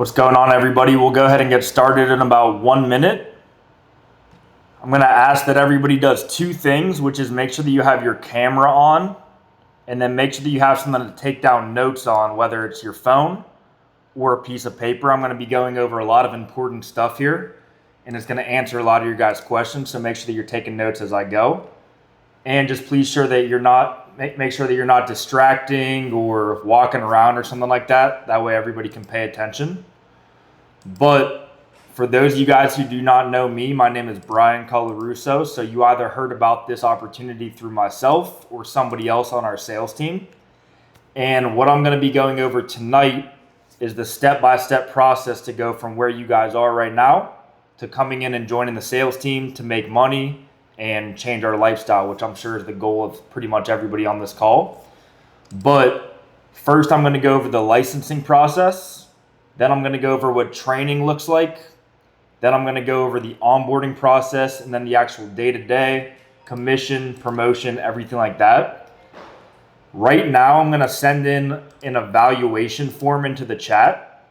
What's going on, everybody? We'll go ahead and get started in about 1 minute. I'm going to ask that everybody does two things, which is make sure that you have your camera on, and then make sure that you have something to take down notes on, whether it's your phone or a piece of paper. I'm going to be going over a lot of important stuff here, and it's going to answer a lot of your guys' questions, so make sure that you're taking notes as I go. And just please sure that you're not make sure that you're not distracting or walking around or something like that. That way everybody can pay attention. But for those of you guys who do not know me, my name is Brian Colarusso. So you either heard about this opportunity through myself or somebody else on our sales team. And what I'm going to be going over tonight is the step-by-step process to go from where you guys are right now to coming in and joining the sales team to make money and change our lifestyle, which I'm sure is the goal of pretty much everybody on this call. But first, I'm going to go over the licensing process. Then I'm going to go over what training looks like. Then I'm going to go over the onboarding process and then the actual day-to-day, commission, promotion, everything like that. Right now, I'm going to send in an evaluation form into the chat.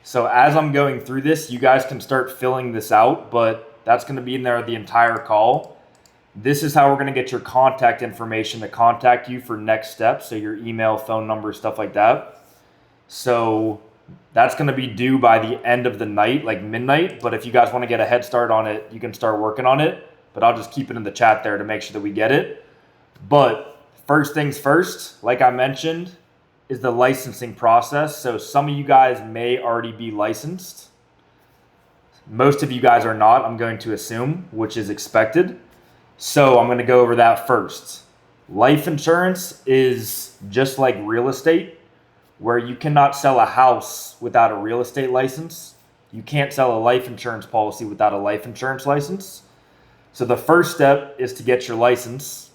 So as I'm going through this, you guys can start filling this out, but that's going to be in there the entire call. This is how we're going to get your contact information to contact you for next steps. So your email, phone number, stuff like that. So that's going to be due by the end of the night, like midnight. But if you guys want to get a head start on it, you can start working on it. But I'll just keep it in the chat there to make sure that we get it. But first things first, like I mentioned, is the licensing process. So some of you guys may already be licensed. Most of you guys are not, I'm going to assume, which is expected. So I'm going to go over that first. Life insurance is just like real estate, where you cannot sell a house without a real estate license. You can't sell a life insurance policy without a life insurance license. So the first step is to get your license,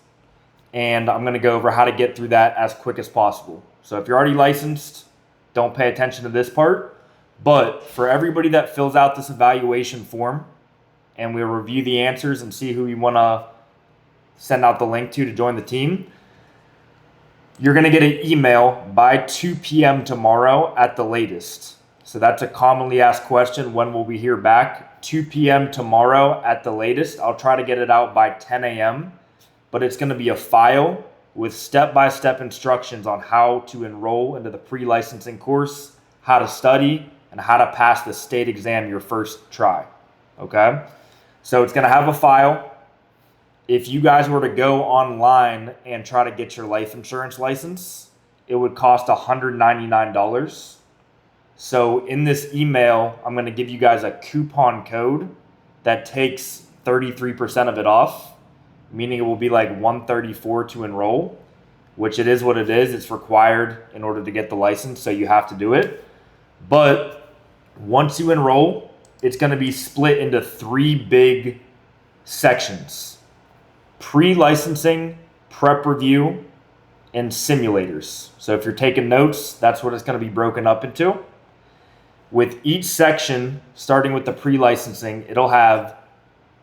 and I'm going to go over how to get through that as quick as possible. So if you're already licensed, don't pay attention to this part. But for everybody that fills out this evaluation form, and we'll review the answers and see who you want to send out the link to join the team, you're going to get an email by 2 p.m. tomorrow at the latest. So that's a commonly asked question. When will we hear back? 2 p.m. tomorrow at the latest. I'll try to get it out by 10 a.m. But it's going to be a file with step-by-step instructions on how to enroll into the pre-licensing course, how to study, and how to pass the state exam your first try. Okay? So it's going to have a file. If you guys were to go online and try to get your life insurance license, it would cost $199. So in this email, I'm going to give you guys a coupon code that takes 33% of it off, meaning it will be like $134 to enroll, which it is what it is. It's required in order to get the license, so you have to do it. But once you enroll, it's going to be split into three big sections: pre-licensing, prep review, and simulators. So if you're taking notes, that's what it's going to be broken up into. With each section, starting with the pre-licensing, it'll have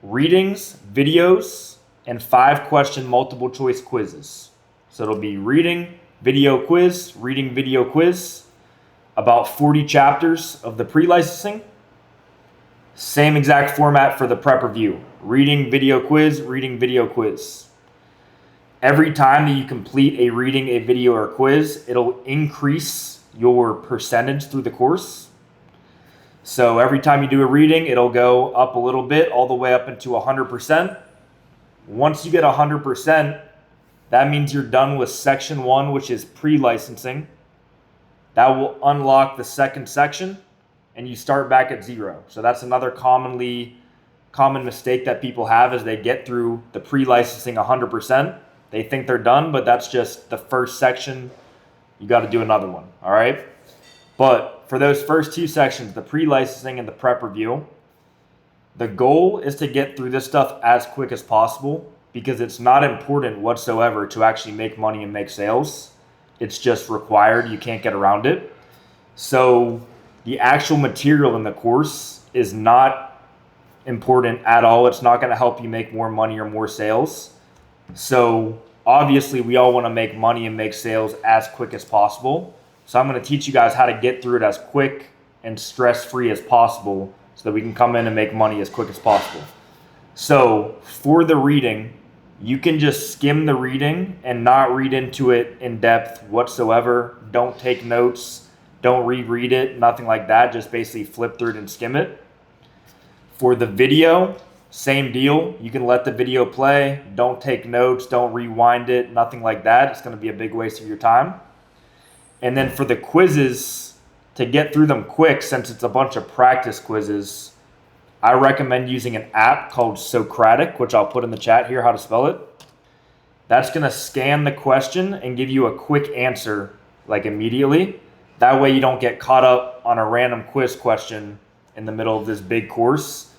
readings, videos, and 5-question multiple choice quizzes. So it'll be reading, video quiz, reading, video quiz, about 40 chapters of the pre-licensing. Same exact format for the prep review. Reading, video quiz, reading, video quiz. Every time that you complete a reading, a video, or a quiz, it'll increase your percentage through the course. So every time you do a reading, it'll go up a little bit, all the way up into 100%. Once you get 100%, that means you're done with section 1, which is pre-licensing. That will unlock the second section, and you start back at 0. So that's another common mistake that people have is they get through the pre-licensing 100%. They think they're done, but that's just the first section. You got to do another one, all right? But for those first two sections, the pre-licensing and the prep review, the goal is to get through this stuff as quick as possible because it's not important whatsoever to actually make money and make sales. It's just required. You can't get around it. So the actual material in the course is not important at all. It's not going to help you make more money or more sales. So obviously we all want to make money and make sales as quick as possible. So I'm going to teach you guys how to get through it as quick and stress-free as possible so that we can come in and make money as quick as possible. So for the reading, you can just skim the reading and not read into it in depth whatsoever. Don't take notes. Don't reread it. Nothing like that. Just basically flip through it and skim it. For the video, same deal. You can let the video play. Don't take notes. Don't rewind it. Nothing like that. It's going to be a big waste of your time. And then for the quizzes, to get through them quick, since it's a bunch of practice quizzes, I recommend using an app called Socratic, which I'll put in the chat here how to spell it. That's going to scan the question and give you a quick answer like immediately. That way you don't get caught up on a random quiz question in the middle of this big course,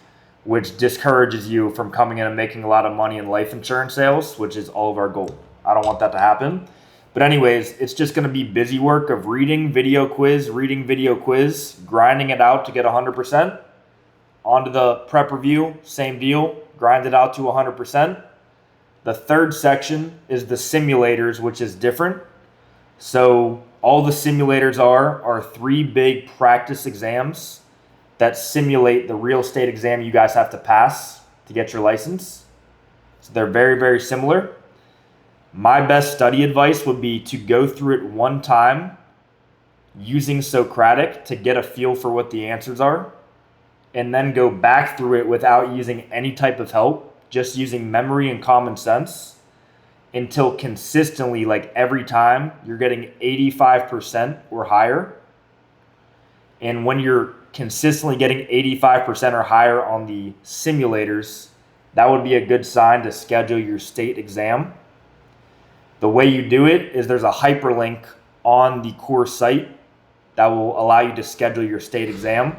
which discourages you from coming in and making a lot of money in life insurance sales, which is all of our goal. I don't want that to happen. But anyways, it's just going to be busy work of reading, video quiz, grinding it out to get 100%. Onto the prep review, same deal, grind it out to 100%. The third section is the simulators, which is different. So all the simulators are 3 big practice exams that simulate the real estate exam you guys have to pass to get your license. So they're very, very similar. My best study advice would be to go through it one time using Socratic to get a feel for what the answers are, and then go back through it without using any type of help, just using memory and common sense until consistently, like every time, you're getting 85% or higher. And when you're consistently getting 85% or higher on the simulators, that would be a good sign to schedule your state exam. The way you do it is there's a hyperlink on the course site that will allow you to schedule your state exam.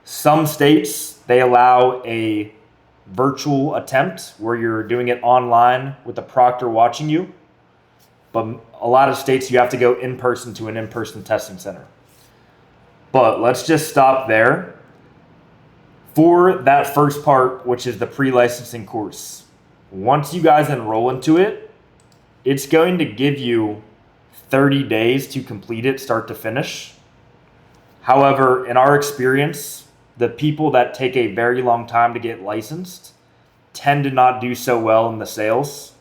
Some states, they allow a virtual attempt where you're doing it online with a proctor watching you. But a lot of states, you have to go in person to an in-person testing center. But let's just stop there. For that first part, which is the pre-licensing course, once you guys enroll into it, it's going to give you 30 days to complete it, start to finish. However, in our experience, the people that take a very long time to get licensed tend to not do so well in the sales.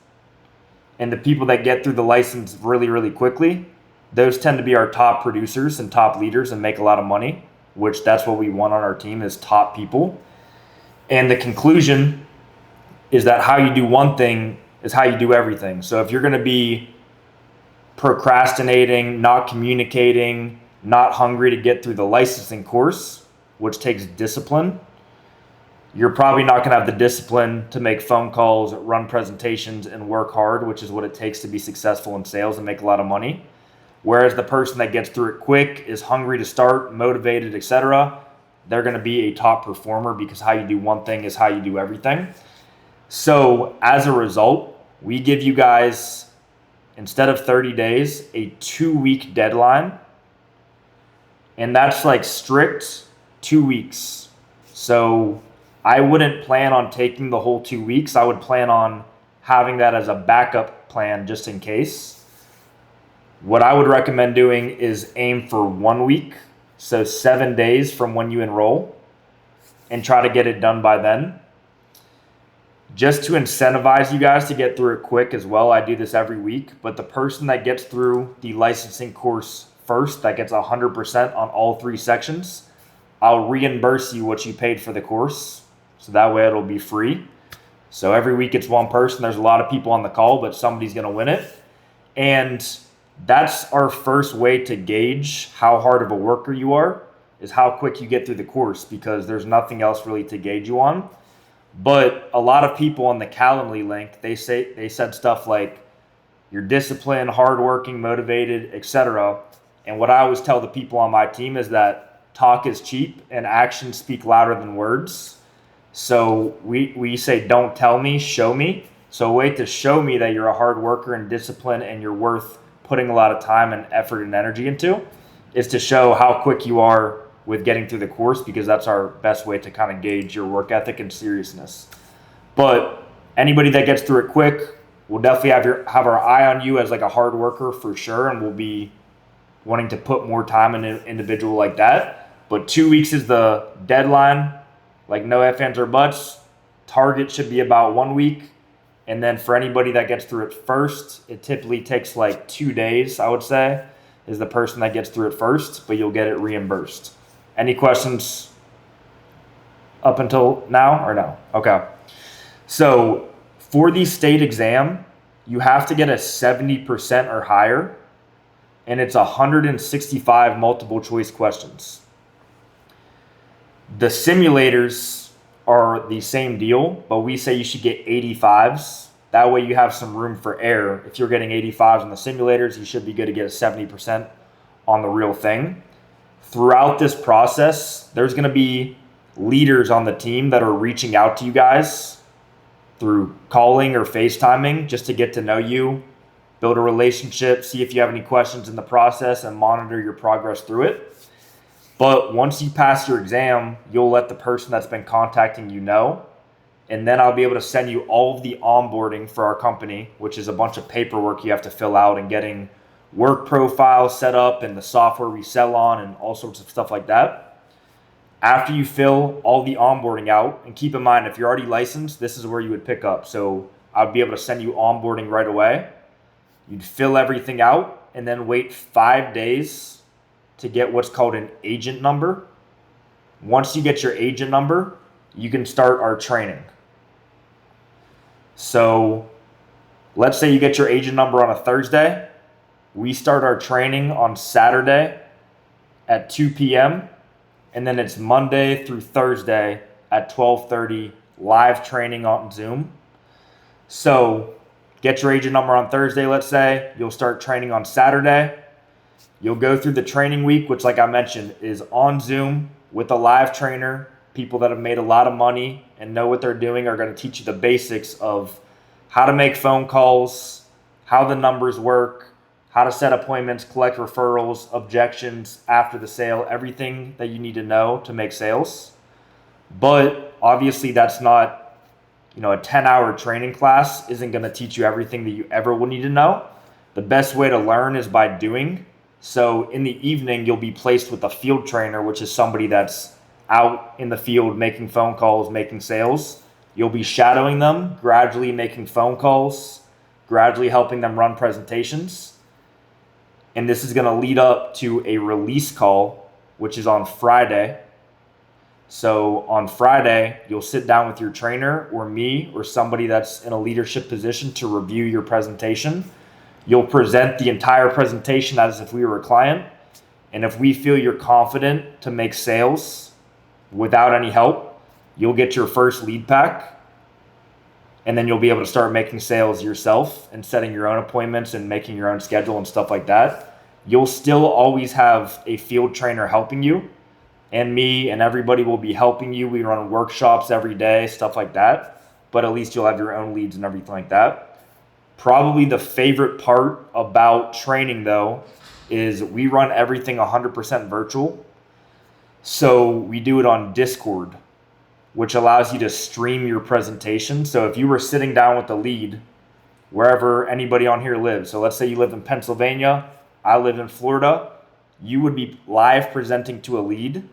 And the people that get through the license really, really quickly, those tend to be our top producers and top leaders and make a lot of money, which that's what we want on our team is top people. And the conclusion is that how you do one thing is how you do everything. So if you're going to be procrastinating, not communicating, not hungry to get through the licensing course, which takes discipline, you're probably not going to have the discipline to make phone calls, run presentations, and work hard, which is what it takes to be successful in sales and make a lot of money. Whereas the person that gets through it quick, is hungry to start, motivated, etc., they're going to be a top performer because how you do one thing is how you do everything. So as a result, we give you guys, instead of 30 days, a 2-week deadline. And that's like strict 2 weeks. So I wouldn't plan on taking the whole 2 weeks. I would plan on having that as a backup plan just in case. What I would recommend doing is aim for 1 week. So 7 days from when you enroll and try to get it done by then. Just to incentivize you guys to get through it quick as well. I do this every week, but the person that gets through the licensing course first, that gets 100% on all 3 sections, I'll reimburse you what you paid for the course. So that way it'll be free. So every week it's one person. There's a lot of people on the call, but somebody's going to win it. And that's our first way to gauge how hard of a worker you are, is how quick you get through the course, because there's nothing else really to gauge you on. But a lot of people on the Calendly link, they said stuff like you're disciplined, hardworking, motivated, etc. And what I always tell the people on my team is that talk is cheap and actions speak louder than words. So we say, don't tell me, show me. So a way to show me that you're a hard worker and disciplined and you're worth putting a lot of time and effort and energy into is to show how quick you are with getting through the course, because that's our best way to kind of gauge your work ethic and seriousness. But anybody that gets through it quick, we'll definitely have our eye on you as like a hard worker for sure, and we'll be wanting to put more time in an individual like that. but 2 weeks is the deadline. Like no ifs, ands, or buts. Target should be about 1 week. And then for anybody that gets through it first, it typically takes like 2 days, I would say, is the person that gets through it first, but you'll get it reimbursed. Any questions up until now or no? Okay. So for the state exam, you have to get a 70% or higher, and it's 165 multiple choice questions. The simulators are the same deal, but we say you should get 85s. That way you have some room for error. If you're getting 85s on the simulators, you should be good to get a 70% on the real thing. Throughout this process, there's going to be leaders on the team that are reaching out to you guys through calling or FaceTiming just to get to know you, build a relationship, see if you have any questions in the process, and monitor your progress through it. But once you pass your exam, you'll let the person that's been contacting you know, and then I'll be able to send you all of the onboarding for our company, which is a bunch of paperwork you have to fill out and getting work profiles set up and the software we sell on and all sorts of stuff like that. After you fill all the onboarding out, and keep in mind, if you're already licensed, this is where you would pick up. So I'd be able to send you onboarding right away. You'd fill everything out and then wait 5 days to get what's called an agent number. Once you get your agent number, you can start our training. So let's say you get your agent number on a Thursday. We start our training on Saturday at 2 p.m. And then it's Monday through Thursday at 12:30, live training on Zoom. So get your agent number on Thursday, let's say. You'll start training on Saturday. You'll go through the training week, which, like I mentioned, is on Zoom with a live trainer. People that have made a lot of money and know what they're doing are going to teach you the basics of how to make phone calls, how the numbers work, how to set appointments, collect referrals, objections after the sale, everything that you need to know to make sales. But obviously that's not, a 10-hour training class isn't going to teach you everything that you ever will need to know. The best way to learn is by doing. So in the evening, you'll be placed with a field trainer, which is somebody that's out in the field making phone calls, making sales. You'll be shadowing them, gradually making phone calls, gradually helping them run presentations. And this is going to lead up to a release call, which is on Friday. So on Friday, you'll sit down with your trainer or me or somebody that's in a leadership position to review your presentation. You'll present the entire presentation as if we were a client. And if we feel you're confident to make sales without any help, you'll get your first lead pack. And then you'll be able to start making sales yourself and setting your own appointments and making your own schedule and stuff like that. You'll still always have a field trainer helping you, and me and everybody will be helping you. We run workshops every day, stuff like that. But at least you'll have your own leads and everything like that. Probably the favorite part about training, though, is we run everything 100% virtual. So we do it on Discord, which allows you to stream your presentation. So if you were sitting down with the lead, wherever anybody on here lives, so let's say you live in Pennsylvania, I live in Florida, you would be live presenting to a lead,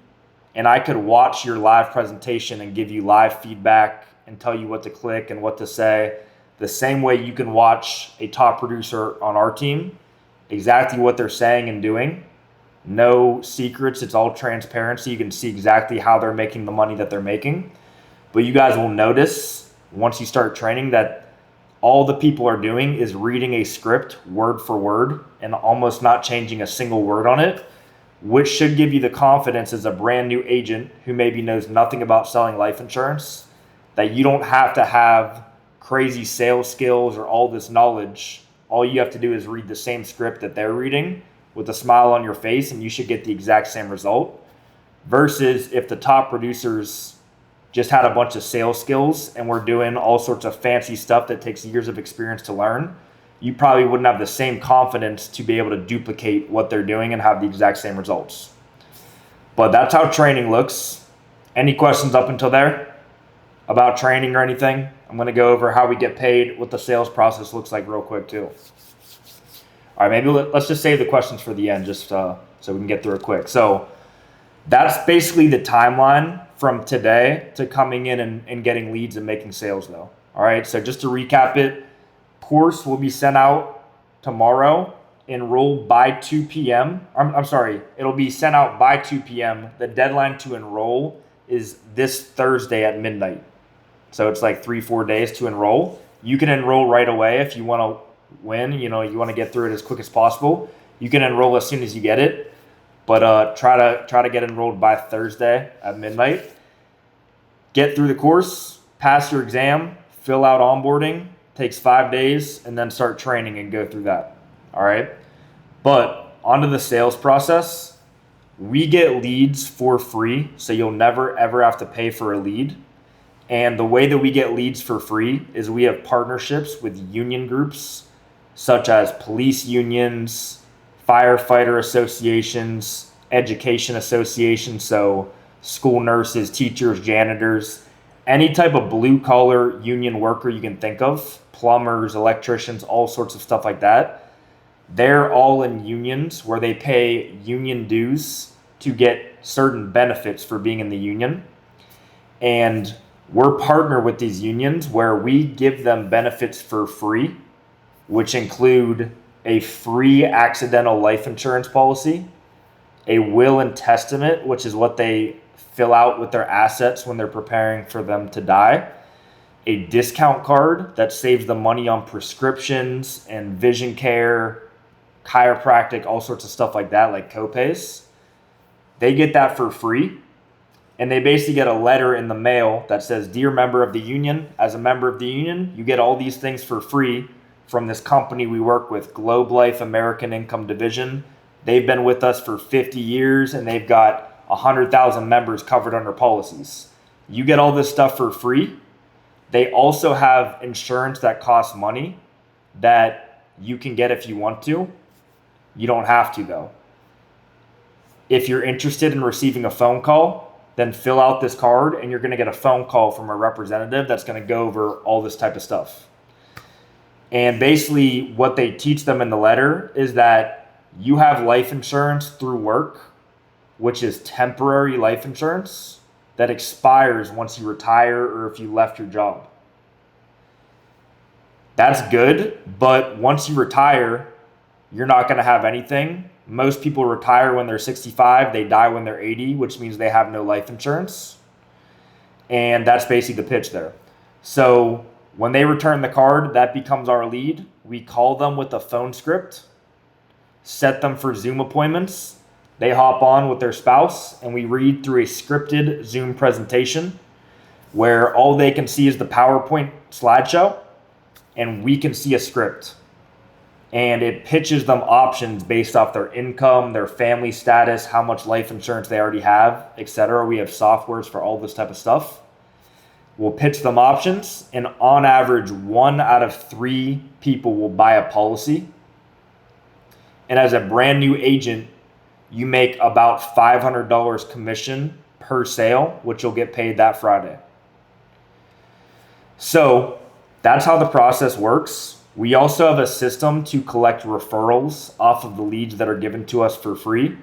and I could watch your live presentation and give you live feedback and tell you what to click and what to say. The same way you can watch a top producer on our team, exactly what they're saying and doing. No secrets, it's all transparency. You can see exactly how they're making the money that they're making. But you guys will notice once you start training that all the people are doing is reading a script word for word and almost not changing a single word on it, which should give you the confidence as a brand new agent who maybe knows nothing about selling life insurance, that you don't have to have crazy sales skills or all this knowledge. All you have to do is read the same script that they're reading with a smile on your face, and you should get the exact same result. Versus if the top producers just had a bunch of sales skills and we're doing all sorts of fancy stuff that takes years of experience to learn, you probably wouldn't have the same confidence to be able to duplicate what they're doing and have the exact same results. But that's how training looks. Any questions up until there about training or anything? I'm going to go over how we get paid, what the sales process looks like real quick too. All right, maybe let's just save the questions for the end just so we can get through it quick. So That's basically the timeline from today to coming in and getting leads and making sales though. All right. So just to recap it, course will be sent out tomorrow. Enroll by 2 p.m. I'm sorry. It'll be sent out by 2 p.m. The deadline to enroll is this Thursday at midnight. So it's like 3-4 days to enroll. You can enroll right away if you want to win. You want to get through it as quick as possible. You can enroll as soon as you get it. But try to get enrolled by Thursday at midnight. Get through the course, pass your exam, fill out onboarding. Takes 5 days, and then start training and go through that. All right. But onto the sales process. We get leads for free, so you'll never ever have to pay for a lead. And the way that we get leads for free is we have partnerships with union groups such as police unions, firefighter associations, education associations, so school nurses, teachers, janitors, any type of blue collar union worker you can think of, plumbers, electricians, all sorts of stuff like that. They're all in unions where they pay union dues to get certain benefits for being in the union. And we're partnered with these unions where we give them benefits for free, which include a free accidental life insurance policy, a will and testament, which is what they fill out with their assets when they're preparing for them to die, a discount card that saves them money on prescriptions and vision care, chiropractic, all sorts of stuff like that, like copays. They get that for free. And they basically get a letter in the mail that says, "Dear member of the union, as a member of the union, you get all these things for free from this company we work with, Globe Life American Income Division. They've been with us for 50 years and they've got 100,000 members covered under policies. You get all this stuff for free. They also have insurance that costs money that you can get if you want to. You don't have to though. If you're interested in receiving a phone call, then fill out this card and you're going to get a phone call from a representative that's going to go over all this type of stuff." And basically what they teach them in the letter is that you have life insurance through work, which is temporary life insurance that expires once you retire or if you left your job. That's good, but once you retire, you're not going to have anything. Most people retire when they're 65, they die when they're 80, which means they have no life insurance. And that's basically the pitch there. So when they return the card, that becomes our lead. We call them with a phone script, set them for Zoom appointments. They hop on with their spouse and we read through a scripted Zoom presentation where all they can see is the PowerPoint slideshow and we can see a script. And it pitches them options based off their income, their family status, how much life insurance they already have, etc. We have softwares for all this type of stuff. We'll pitch them options, and on average, 1 out of 3 people will buy a policy. And as a brand new agent, you make about $500 commission per sale, which you'll get paid that Friday. So that's how the process works. We also have a system to collect referrals off of the leads that are given to us for free.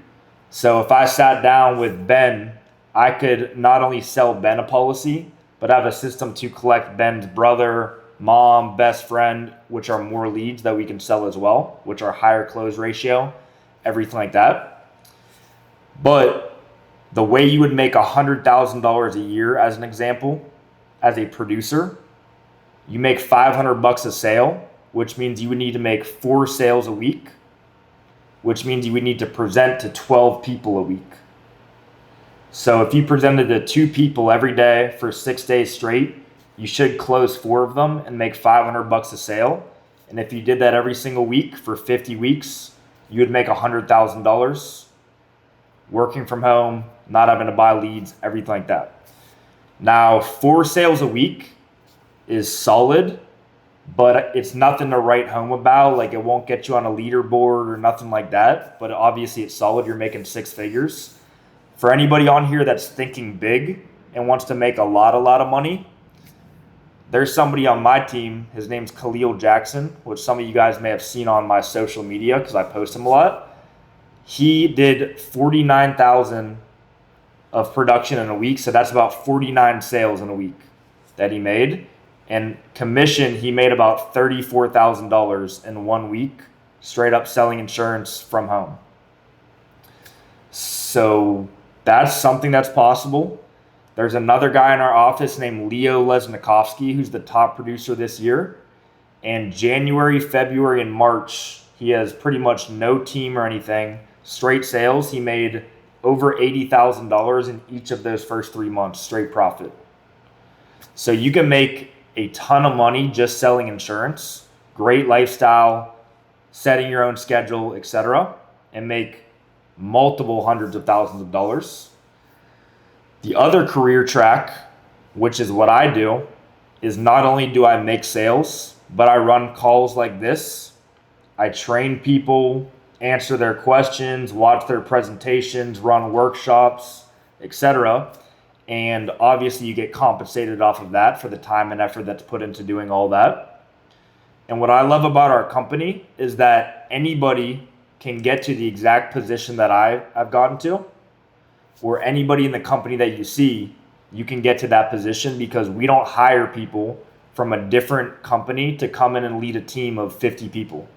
So if I sat down with Ben, I could not only sell Ben a policy, but have a system to collect Ben's brother, mom, best friend, which are more leads that we can sell as well, which are higher close ratio, everything like that. But the way you would make $100,000 a year, as an example, as a producer, you make $500 a sale, which means you would need to make 4 sales a week, which means you would need to present to 12 people a week. So if you presented to 2 people every day for 6 days straight, you should close 4 of them and make $500 a sale. And if you did that every single week for 50 weeks, you would make $100,000 working from home, not having to buy leads, everything like that. Now, 4 sales a week is solid, but it's nothing to write home about. Like, it won't get you on a leaderboard or nothing like that, but obviously it's solid. You're making 6 figures. For anybody on here that's thinking big and wants to make a lot of money, there's somebody on my team. His name's Khalil Jackson, which some of you guys may have seen on my social media because I post him a lot. He did $49,000 of production in a week. So that's about 49 sales in a week that he made. And commission, he made about $34,000 in 1 week, straight up selling insurance from home. So that's something that's possible. There's another guy in our office named Leo Lesnikovsky, who's the top producer this year. And January, February, and March, he has pretty much no team or anything, straight sales. He made over $80,000 in each of those first 3 months, straight profit. So you can make a ton of money just selling insurance, great lifestyle, setting your own schedule, etc., and make multiple hundreds of thousands of dollars. The other career track, which is what I do, is not only do I make sales, but I run calls like this. I train people, answer their questions, watch their presentations, run workshops, etc. And obviously you get compensated off of that for the time and effort that's put into doing all that. And what I love about our company is that anybody can get to the exact position that I've gotten to, or anybody in the company that you see, you can get to that position because we don't hire people from a different company to come in and lead a team of 50 people.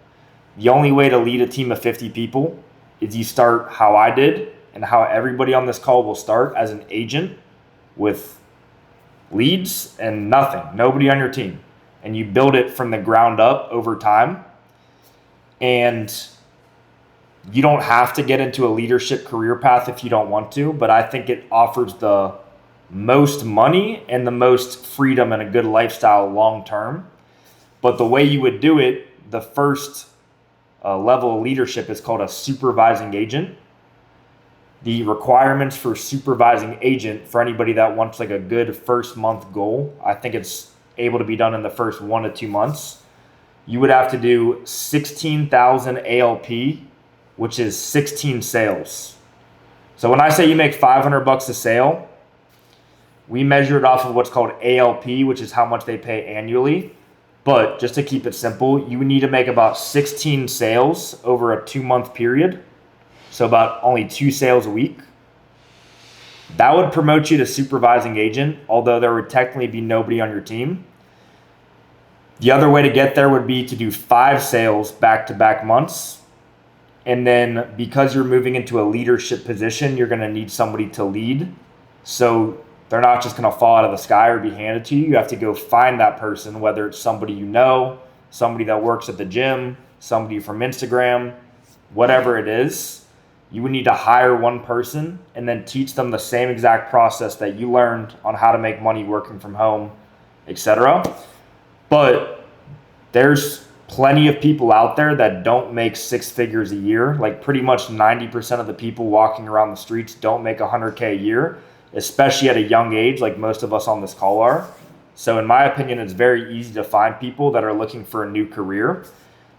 The only way to lead a team of 50 people is you start how I did and how everybody on this call will start, as an agent with leads and nothing, nobody on your team. And you build it from the ground up over time. And you don't have to get into a leadership career path if you don't want to, but I think it offers the most money and the most freedom and a good lifestyle long term. But the way you would do it, the first level of leadership is called a supervising agent. The requirements for supervising agent, for anybody that wants like a good first month goal, I think it's able to be done in the first 1 to 2 months. You would have to do 16,000 ALP, which is 16 sales. So when I say you make $500 a sale, we measure it off of what's called ALP, which is how much they pay annually. But just to keep it simple, you need to make about 16 sales over a 2-month period. So about only 2 sales a week. That would promote you to supervising agent, although there would technically be nobody on your team. The other way to get there would be to do 5 sales back-to-back months. And then because you're moving into a leadership position, you're going to need somebody to lead. So they're not just going to fall out of the sky or be handed to you. You have to go find that person, whether it's somebody you know, somebody that works at the gym, somebody from Instagram, whatever it is. You would need to hire one person and then teach them the same exact process that you learned on how to make money working from home, etc. But there's plenty of people out there that don't make 6 figures a year. Like pretty much 90% of the people walking around the streets don't make $100K a year, especially at a young age, like most of us on this call are. So in my opinion, it's very easy to find people that are looking for a new career.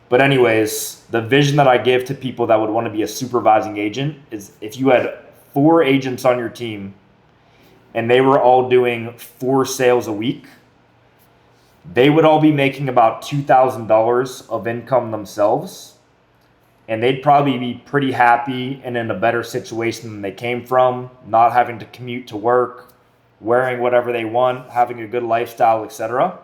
But anyways, the vision that I give to people that would want to be a supervising agent is if you had 4 agents on your team and they were all doing 4 sales a week, they would all be making about $2,000 of income themselves. And they'd probably be pretty happy and in a better situation than they came from, not having to commute to work, wearing whatever they want, having a good lifestyle, etc.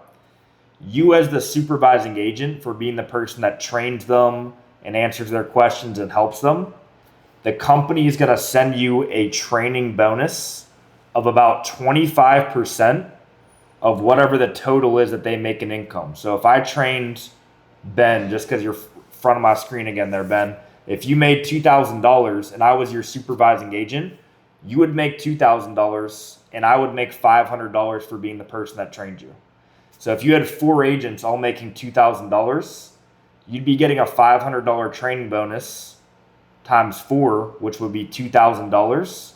You as the supervising agent, for being the person that trains them and answers their questions and helps them, the company is going to send you a training bonus of about 25% of whatever the total is that they make in income. So if I trained Ben, just because you're front of my screen again there, Ben, if you made $2,000 and I was your supervising agent, you would make $2,000 and I would make $500 for being the person that trained you. So if you had 4 agents all making $2,000, you'd be getting a $500 training bonus times 4, which would be $2,000.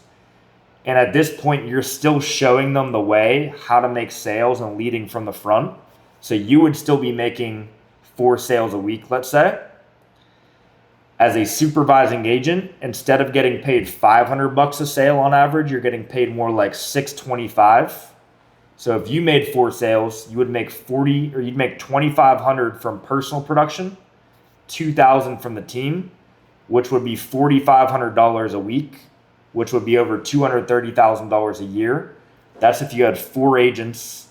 And at this point, you're still showing them the way, how to make sales and leading from the front. So you would still be making 4 sales a week, let's say. As a supervising agent, instead of getting paid $500 a sale on average, you're getting paid more like $625. So if you made 4 sales, you would make you'd make $2,500 from personal production, $2,000 from the team, which would be $4,500 a week, which would be over $230,000 a year. That's if you had 4 agents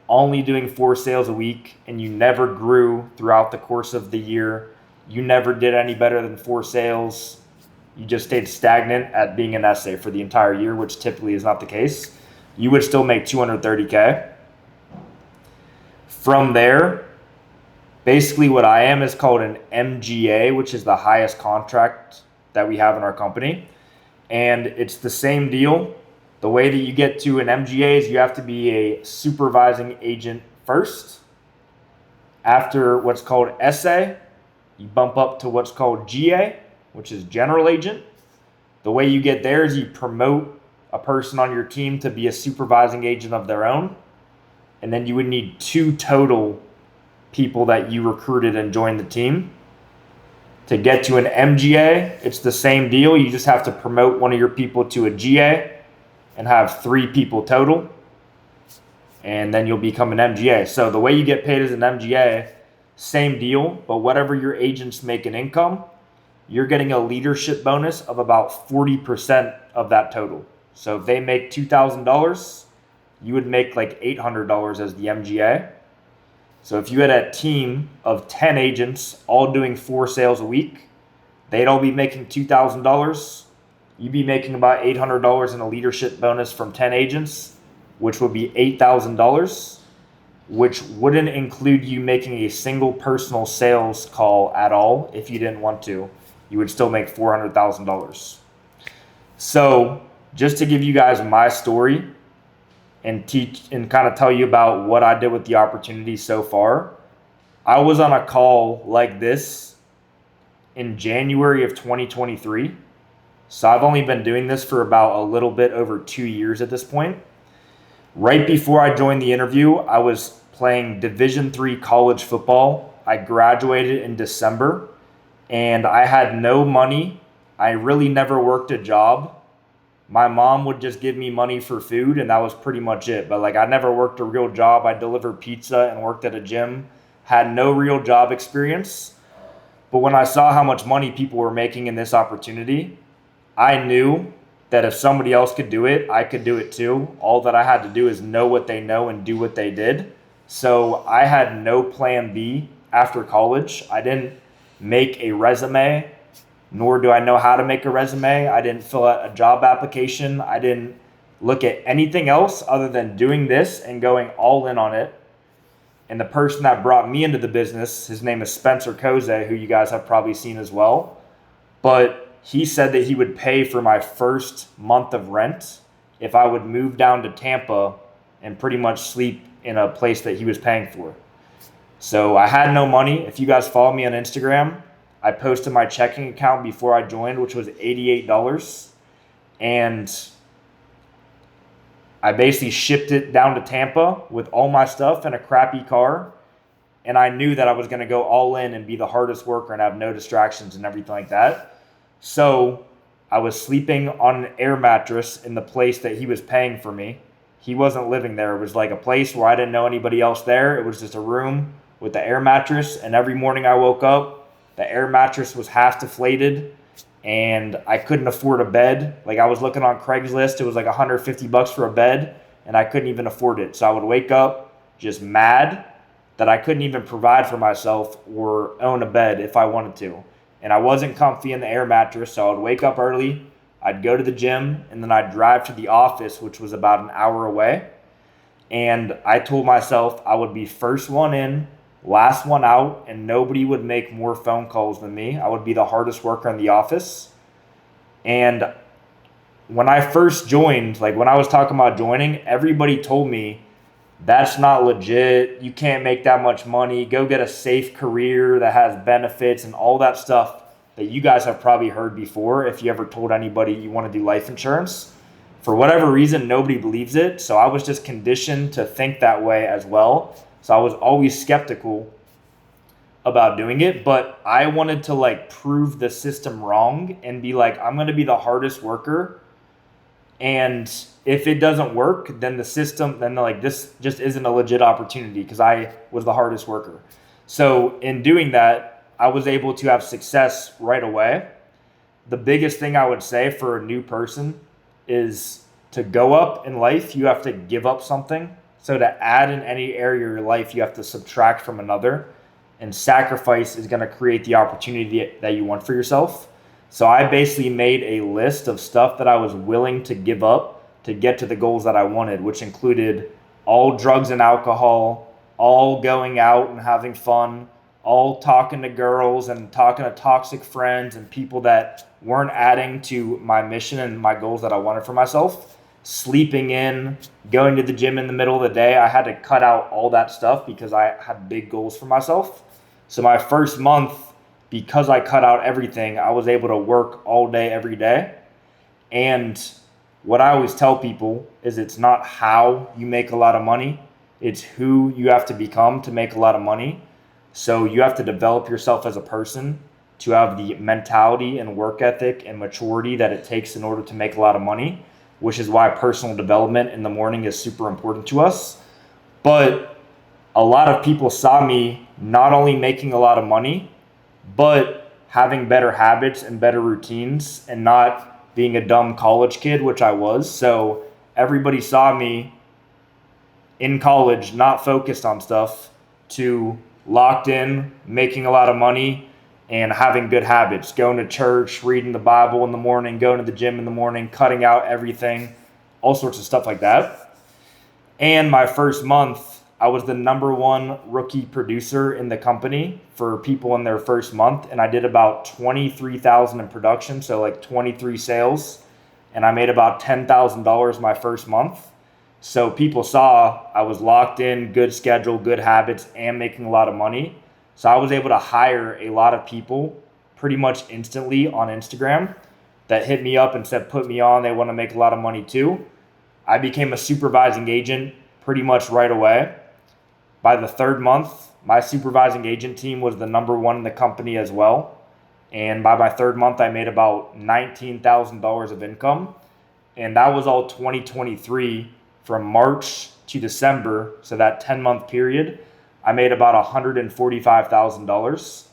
only doing 4 sales a week and you never grew throughout the course of the year. You never did any better than 4 sales. You just stayed stagnant at being an essay for the entire year, which typically is not the case. You would still make $230K. From there, basically what I am is called an MGA, which is the highest contract that we have in our company. And it's the same deal. The way that you get to an MGA is you have to be a supervising agent first. After what's called SA, you bump up to what's called GA, which is general agent. The way you get there is you promote a person on your team to be a supervising agent of their own. And then you would need 2 total people that you recruited and joined the team. To get to an MGA, it's the same deal. You just have to promote one of your people to a GA and have 3 people total. And then you'll become an MGA. So the way you get paid as an MGA, same deal, but whatever your agents make in income, you're getting a leadership bonus of about 40% of that total. So if they make $2,000, you would make like $800 as the MGA. So if you had a team of 10 agents all doing 4 sales a week, they'd all be making $2,000. You'd be making about $800 in a leadership bonus from 10 agents, which would be $8,000, which wouldn't include you making a single personal sales call at all if you didn't want to. You would still make $400,000. So just to give you guys my story and teach and kind of tell you about what I did with the opportunity so far, I was on a call like this in January of 2023. So I've only been doing this for about a little bit over 2 years at this point. Right before I joined the interview, I was playing Division III college football. I graduated in December and I had no money. I really never worked a job. My mom would just give me money for food and that was pretty much it. But like I never worked a real job. I delivered pizza and worked at a gym. Had no real job experience. But when I saw how much money people were making in this opportunity, I knew that if somebody else could do it, I could do it too. All that I had to do is know what they know and do what they did. So I had no plan B after college. I didn't make a resume, nor do I know how to make a resume. I didn't fill out a job application. I didn't look at anything else other than doing this and going all in on it. And the person that brought me into the business, his name is Spencer Koze, who you guys have probably seen as well. But he said that he would pay for my first month of rent if I would move down to Tampa and pretty much sleep in a place that he was paying for. So I had no money. If you guys follow me on Instagram, I posted my checking account before I joined, which was $88. And I basically shipped it down to Tampa with all my stuff in a crappy car. And I knew that I was going to go all in and be the hardest worker and have no distractions and everything like that. So I was sleeping on an air mattress in the place that he was paying for me. He wasn't living there. It was like a place where I didn't know anybody else there. It was just a room with the air mattress. And every morning I woke up, the air mattress was half deflated and I couldn't afford a bed. Like I was looking on Craigslist. It was like $150 for a bed and I couldn't even afford it. So I would wake up just mad that I couldn't even provide for myself or own a bed if I wanted to. And I wasn't comfy in the air mattress, so I would wake up early, I'd go to the gym, and then I'd drive to the office, which was about an hour away. And I told myself I would be first one in, last one out, and nobody would make more phone calls than me. I would be the hardest worker in the office. And when I first joined, like when I was talking about joining, everybody told me, that's not legit. You can't make that much money. Go get a safe career that has benefits and all that stuff that you guys have probably heard before if you ever told anybody you want to do life insurance. For whatever reason, nobody believes it. So I was just conditioned to think that way as well. So I was always skeptical about doing it, but I wanted to like prove the system wrong and be like, I'm going to be the hardest worker. And if it doesn't work, then the system, then like this just isn't a legit opportunity because I was the hardest worker. So in doing that, I was able to have success right away. The biggest thing I would say for a new person is to go up in life, you have to give up something. So to add in any area of your life, you have to subtract from another. And sacrifice is going to create the opportunity that you want for yourself. So I basically made a list of stuff that I was willing to give up to get to the goals that I wanted, which included all drugs and alcohol, all going out and having fun, all talking to girls and talking to toxic friends and people that weren't adding to my mission and my goals that I wanted for myself, sleeping in, going to the gym in the middle of the day. I had to cut out all that stuff because I had big goals for myself. So my first month, because I cut out everything, I was able to work all day, every day. And what I always tell people is it's not how you make a lot of money, it's who you have to become to make a lot of money. So you have to develop yourself as a person to have the mentality and work ethic and maturity that it takes in order to make a lot of money, which is why personal development in the morning is super important to us. But a lot of people saw me not only making a lot of money, but having better habits and better routines and not being a dumb college kid, which I was. So everybody saw me in college, not focused on stuff, to locked in, making a lot of money and having good habits, going to church, reading the Bible in the morning, going to the gym in the morning, cutting out everything, all sorts of stuff like that. And my first month, I was the number one rookie producer in the company for people in their first month. And I did about 23,000 in production. So like 23 sales. And I made about $10,000 my first month. So people saw I was locked in, good schedule, good habits, and making a lot of money. So I was able to hire a lot of people pretty much instantly on Instagram that hit me up and said, put me on. They want to make a lot of money too. I became a supervising agent pretty much right away. By the third month, my supervising agent team was the number one in the company as well. And by my third month, I made about $19,000 of income. And that was all 2023 from March to December. So that 10-month period, I made about $145,000.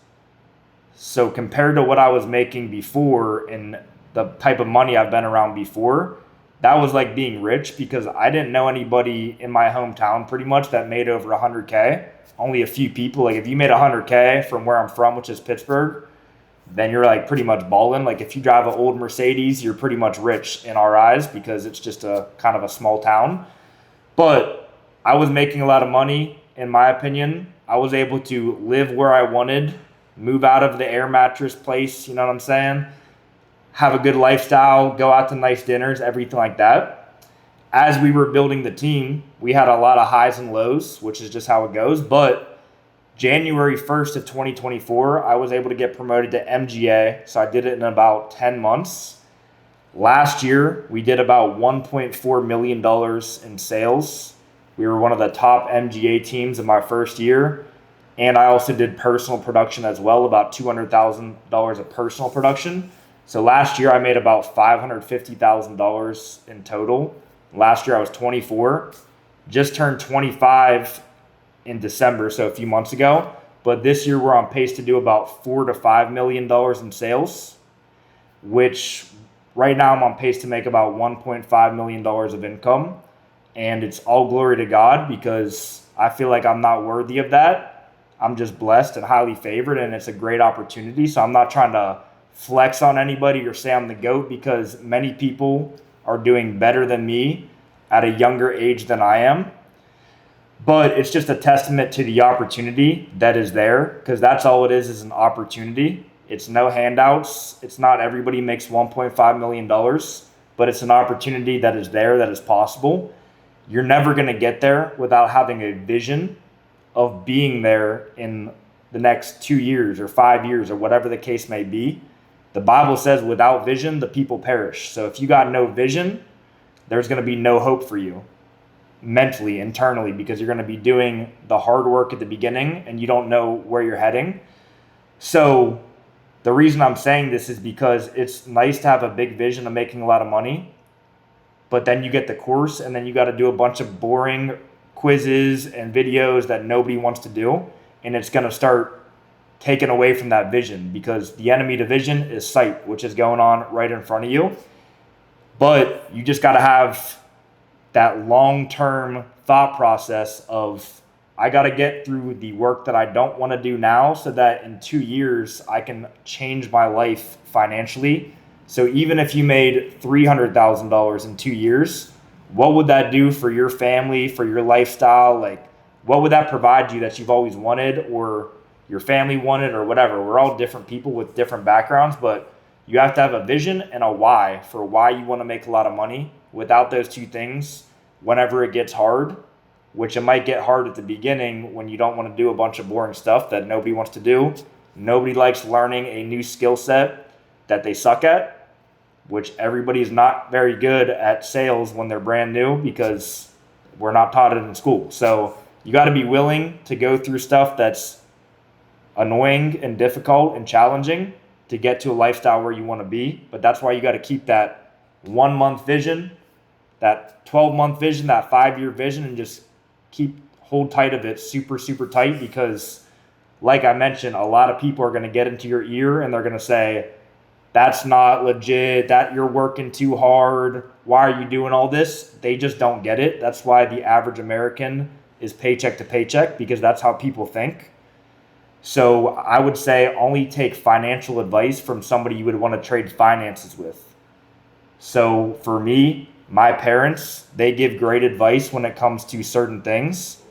So compared to what I was making before and the type of money I've been around before, that was like being rich because I didn't know anybody in my hometown pretty much that made over 100K. Only a few people. Like if you made 100K from where I'm from, which is Pittsburgh, then you're like pretty much balling. Like if you drive an old Mercedes, you're pretty much rich in our eyes because it's just a kind of a small town. But I was making a lot of money, in my opinion. I was able to live where I wanted, move out of the air mattress place, you know what I'm saying? Have a good lifestyle, go out to nice dinners, everything like that. As we were building the team, we had a lot of highs and lows, which is just how it goes. But January 1st of 2024, I was able to get promoted to MGA. So I did it in about 10 months. Last year, we did about $1.4 million in sales. We were one of the top MGA teams in my first year. And I also did personal production as well, about $200,000 of personal production. So last year I made about $550,000 in total. Last year I was 24, just turned 25 in December, so a few months ago. But this year we're on pace to do about $4 to $5 million in sales, which right now I'm on pace to make about $1.5 million of income. And it's all glory to God because I feel like I'm not worthy of that. I'm just blessed and highly favored, and it's a great opportunity. So I'm not trying to flex on anybody or say I'm the GOAT because many people are doing better than me at a younger age than I am. But it's just a testament to the opportunity that is there because that's all it is an opportunity. It's no handouts. It's not everybody makes $1.5 million, but it's an opportunity that is there, that is possible. You're never going to get there without having a vision of being there in the next 2 years or 5 years or whatever the case may be. The Bible says without vision, the people perish. So if you got no vision, there's going to be no hope for you mentally, internally, because you're going to be doing the hard work at the beginning and you don't know where you're heading. So the reason I'm saying this is because it's nice to have a big vision of making a lot of money, but then you get the course and then you got to do a bunch of boring quizzes and videos that nobody wants to do. And it's going to start taken away from that vision because the enemy to vision is sight, which is going on right in front of you. But you just got to have that long-term thought process of, I got to get through the work that I don't want to do now so that in 2 years I can change my life financially. So even if you made $300,000 in 2 years, what would that do for your family, for your lifestyle? Like, what would that provide you that you've always wanted or your family wanted or whatever? We're all different people with different backgrounds, but you have to have a vision and a why for why you want to make a lot of money. Without those two things, whenever it gets hard, which it might get hard at the beginning when you don't want to do a bunch of boring stuff that nobody wants to do. Nobody likes learning a new skill set that they suck at, which everybody is not very good at sales when they're brand new because we're not taught it in school. So you got to be willing to go through stuff that's annoying and difficult and challenging to get to a lifestyle where you want to be. But that's why you got to keep that 1 month vision, that 12-month vision, that 5-year vision, and just hold tight of it super, super tight, because like I mentioned, a lot of people are going to get into your ear and they're going to say, that's not legit, that you're working too hard, why are you doing all this? They just don't get it. That's why the average American is paycheck to paycheck, because that's how people think. So I would say only take financial advice from somebody you would want to trade finances with. So for me, my parents, they give great advice when it comes to certain things,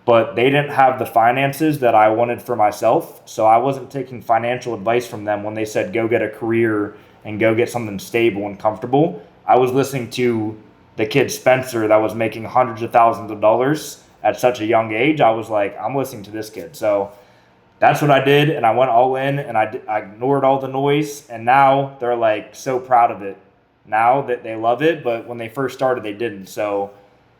but they didn't have the finances that I wanted for myself. So I wasn't taking financial advice from them when they said, go get a career and go get something stable and comfortable. I was listening to the kid Spencer that was making hundreds of thousands of dollars at such a young age. I was like, I'm listening to this kid. So that's what I did. And I went all in and I ignored all the noise. And now they're like so proud of it. Now that they love it, but when they first started, they didn't. So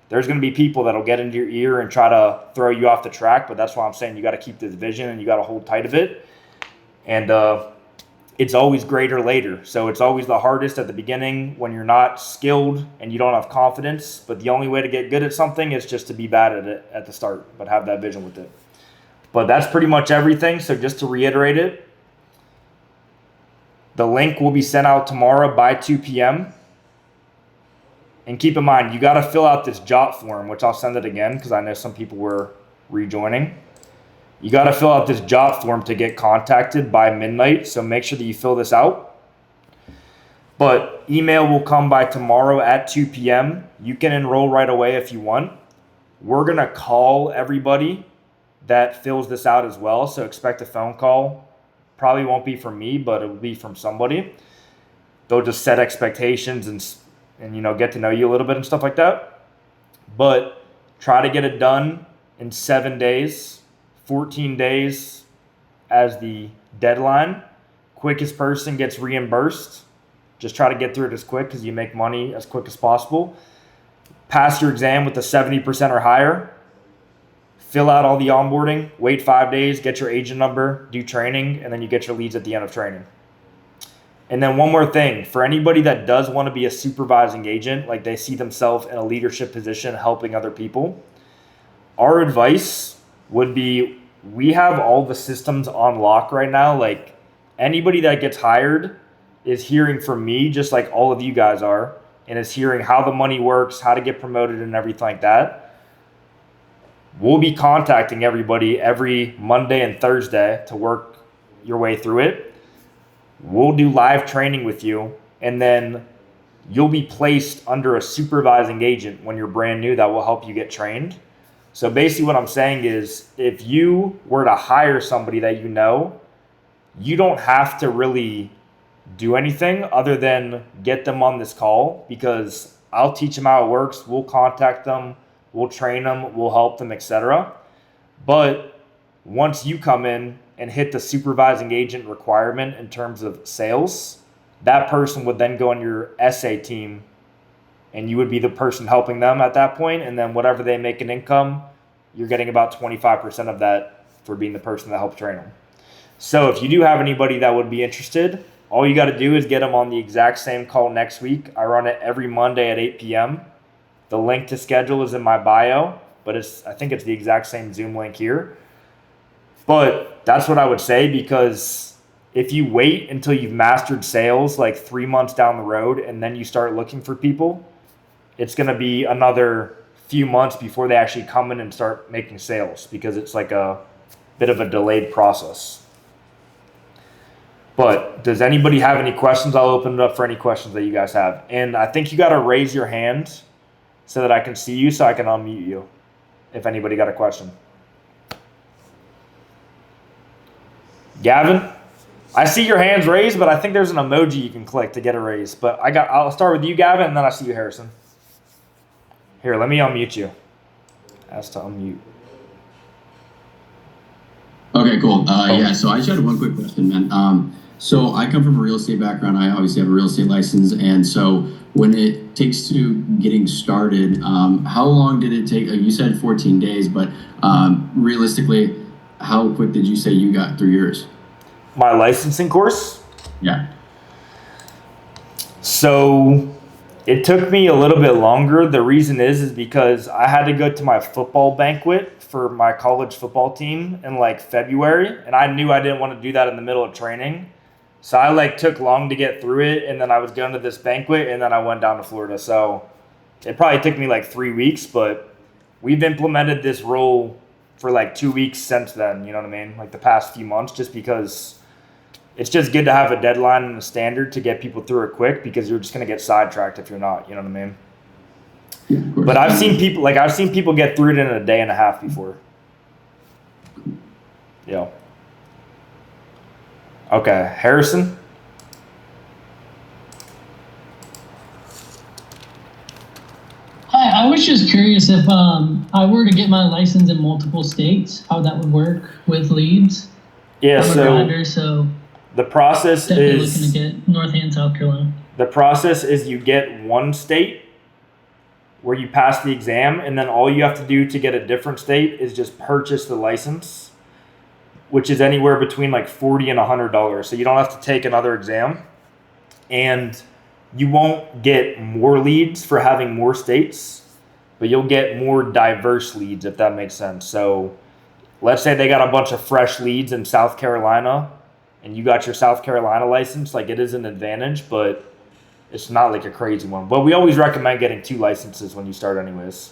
there's going to be people that'll get into your ear and try to throw you off the track, but that's why I'm saying you got to keep this vision and you got to hold tight of it. And it's always greater later. So it's always the hardest at the beginning when you're not skilled and you don't have confidence. But the only way to get good at something is just to be bad at it at the start, but have that vision with it. But that's pretty much everything. So just to reiterate it, the link will be sent out tomorrow by 2 p.m. And keep in mind, you got to fill out this JOT form, which I'll send it again because I know some people were rejoining. You got to fill out this JOT form to get contacted by midnight. So make sure that you fill this out. But email will come by tomorrow at 2 p.m. You can enroll right away if you want. We're going to call everybody that fills this out as well. So expect a phone call. Probably won't be from me, but it will be from somebody. They'll just set expectations and get to know you a little bit and stuff like that. But try to get it done in 7 days, 14 days as the deadline. Quickest person gets reimbursed. Just try to get through it as quick because you make money as quick as possible. Pass your exam with a 70% or higher. Fill out all the onboarding, wait 5 days, get your agent number, do training, and then you get your leads at the end of training. And then one more thing, for anybody that does want to be a supervising agent, like they see themselves in a leadership position helping other people, our advice would be, we have all the systems on lock right now. Like anybody that gets hired is hearing from me, just like all of you guys are, and is hearing how the money works, how to get promoted and everything like that. We'll be contacting everybody every Monday and Thursday to work your way through it. We'll do live training with you, and then you'll be placed under a supervising agent when you're brand new that will help you get trained. So basically what I'm saying is, if you were to hire somebody that you don't have to really do anything other than get them on this call, because I'll teach them how it works. We'll contact them. We'll train them, we'll help them, etc. But once you come in and hit the supervising agent requirement in terms of sales, that person would then go on your SA team and you would be the person helping them at that point. And then whatever they make in income, you're getting about 25% of that for being the person that helped train them. So if you do have anybody that would be interested, all you got to do is get them on the exact same call next week. I run it every Monday at 8 p.m. The link to schedule is in my bio, but I think it's the exact same Zoom link here. But that's what I would say, because If you wait until you've mastered sales like 3 months down the road and then you start looking for people, it's going to be another few months before they actually come in and start making sales, because it's like a bit of a delayed process. But does anybody have any questions? I'll open it up for any questions that you guys have. And I think you got to raise your hand so that I can see you, so I can unmute you if anybody got a question. Gavin, I see your hands raised, but I think there's an emoji you can click to get a raise. But I'll start with you, Gavin, and then I see you, Harrison. Here, let me unmute you. Ask to unmute. Okay, cool. Yeah, so I just had one quick question, man. So I come from a real estate background. I obviously have a real estate license. And so when it takes to getting started, how long did it take? You said 14 days, but realistically, how quick did you say you got through yours? My licensing course? Yeah. So it took me a little bit longer. The reason is because I had to go to my football banquet for my college football team in like February, and I knew I didn't want to do that in the middle of training. So I like took long to get through it, and then I was going to this banquet, and then I went down to Florida. So it probably took me like 3 weeks, but we've implemented this rule for like 2 weeks since then, you know what I mean? Like the past few months, just because it's just good to have a deadline and a standard to get people through it quick, because you're just going to get sidetracked if you're not, you know what I mean? Yeah, but I've seen people get through it in a day and a half before. Yeah. Okay, Harrison. Hi, I was just curious if I were to get my license in multiple states, how that would work with leads. Yeah, I'm a grinder, so the process definitely is looking to get North and South Carolina. The process is you get one state where you pass the exam, and then all you have to do to get a different state is just purchase the license, which is anywhere between like $40 and $100. So you don't have to take another exam, and you won't get more leads for having more states, but you'll get more diverse leads, if that makes sense. So let's say they got a bunch of fresh leads in South Carolina, and you got your South Carolina license. Like, it is an advantage, but it's not like a crazy one. But we always recommend getting 2 licenses when you start anyways.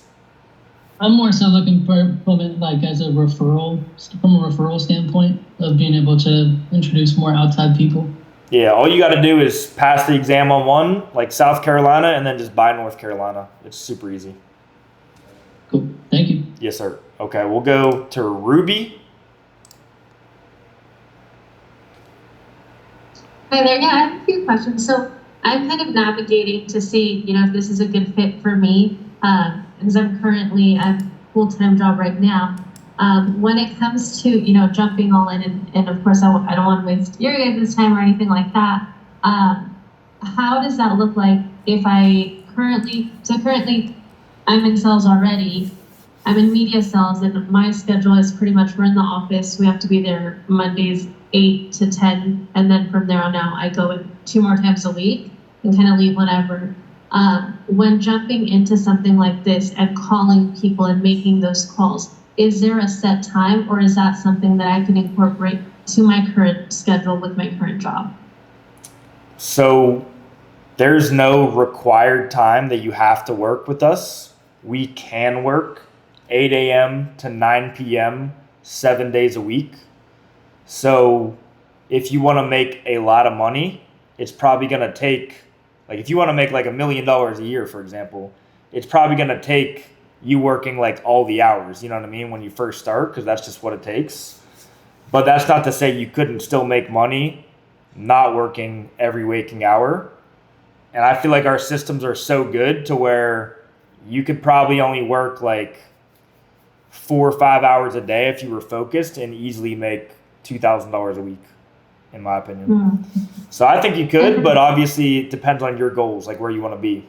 I'm more so looking for it like as a referral, from a referral standpoint of being able to introduce more outside people. Yeah, all you got to do is pass the exam on one, like South Carolina, and then just buy North Carolina. It's super easy. Cool. Thank you. Yes, sir. Okay, we'll go to Ruby. Hi there. Yeah, I have a few questions. So I'm kind of navigating to see, if this is a good fit for me, because I'm currently at a full-time job right now. When it comes to, jumping all in, and of course, I don't want to waste your guys' time or anything like that. How does that look like if currently I'm in sales already. I'm in media sales, and my schedule is pretty much, we're in the office. We have to be there Mondays 8 to 10, and then from there on out, I go in 2 more times a week and kind of leave whenever. When jumping into something like this and calling people and making those calls, is there a set time, or is that something that I can incorporate to my current schedule with my current job? So there's no required time that you have to work with us. We can work 8 a.m. to 9 p.m. 7 days a week. So if you want to make a lot of money, it's probably going to take, like if you want to make like $1 million a year, for example, it's probably going to take you working like all the hours, you know what I mean, when you first start, because that's just what it takes. But that's not to say you couldn't still make money not working every waking hour. And I feel like our systems are so good to where you could probably only work like 4 or 5 hours a day if you were focused and easily make $2,000 a week, in my opinion. Mm-hmm. So I think you could, but obviously it depends on your goals, like where you want to be.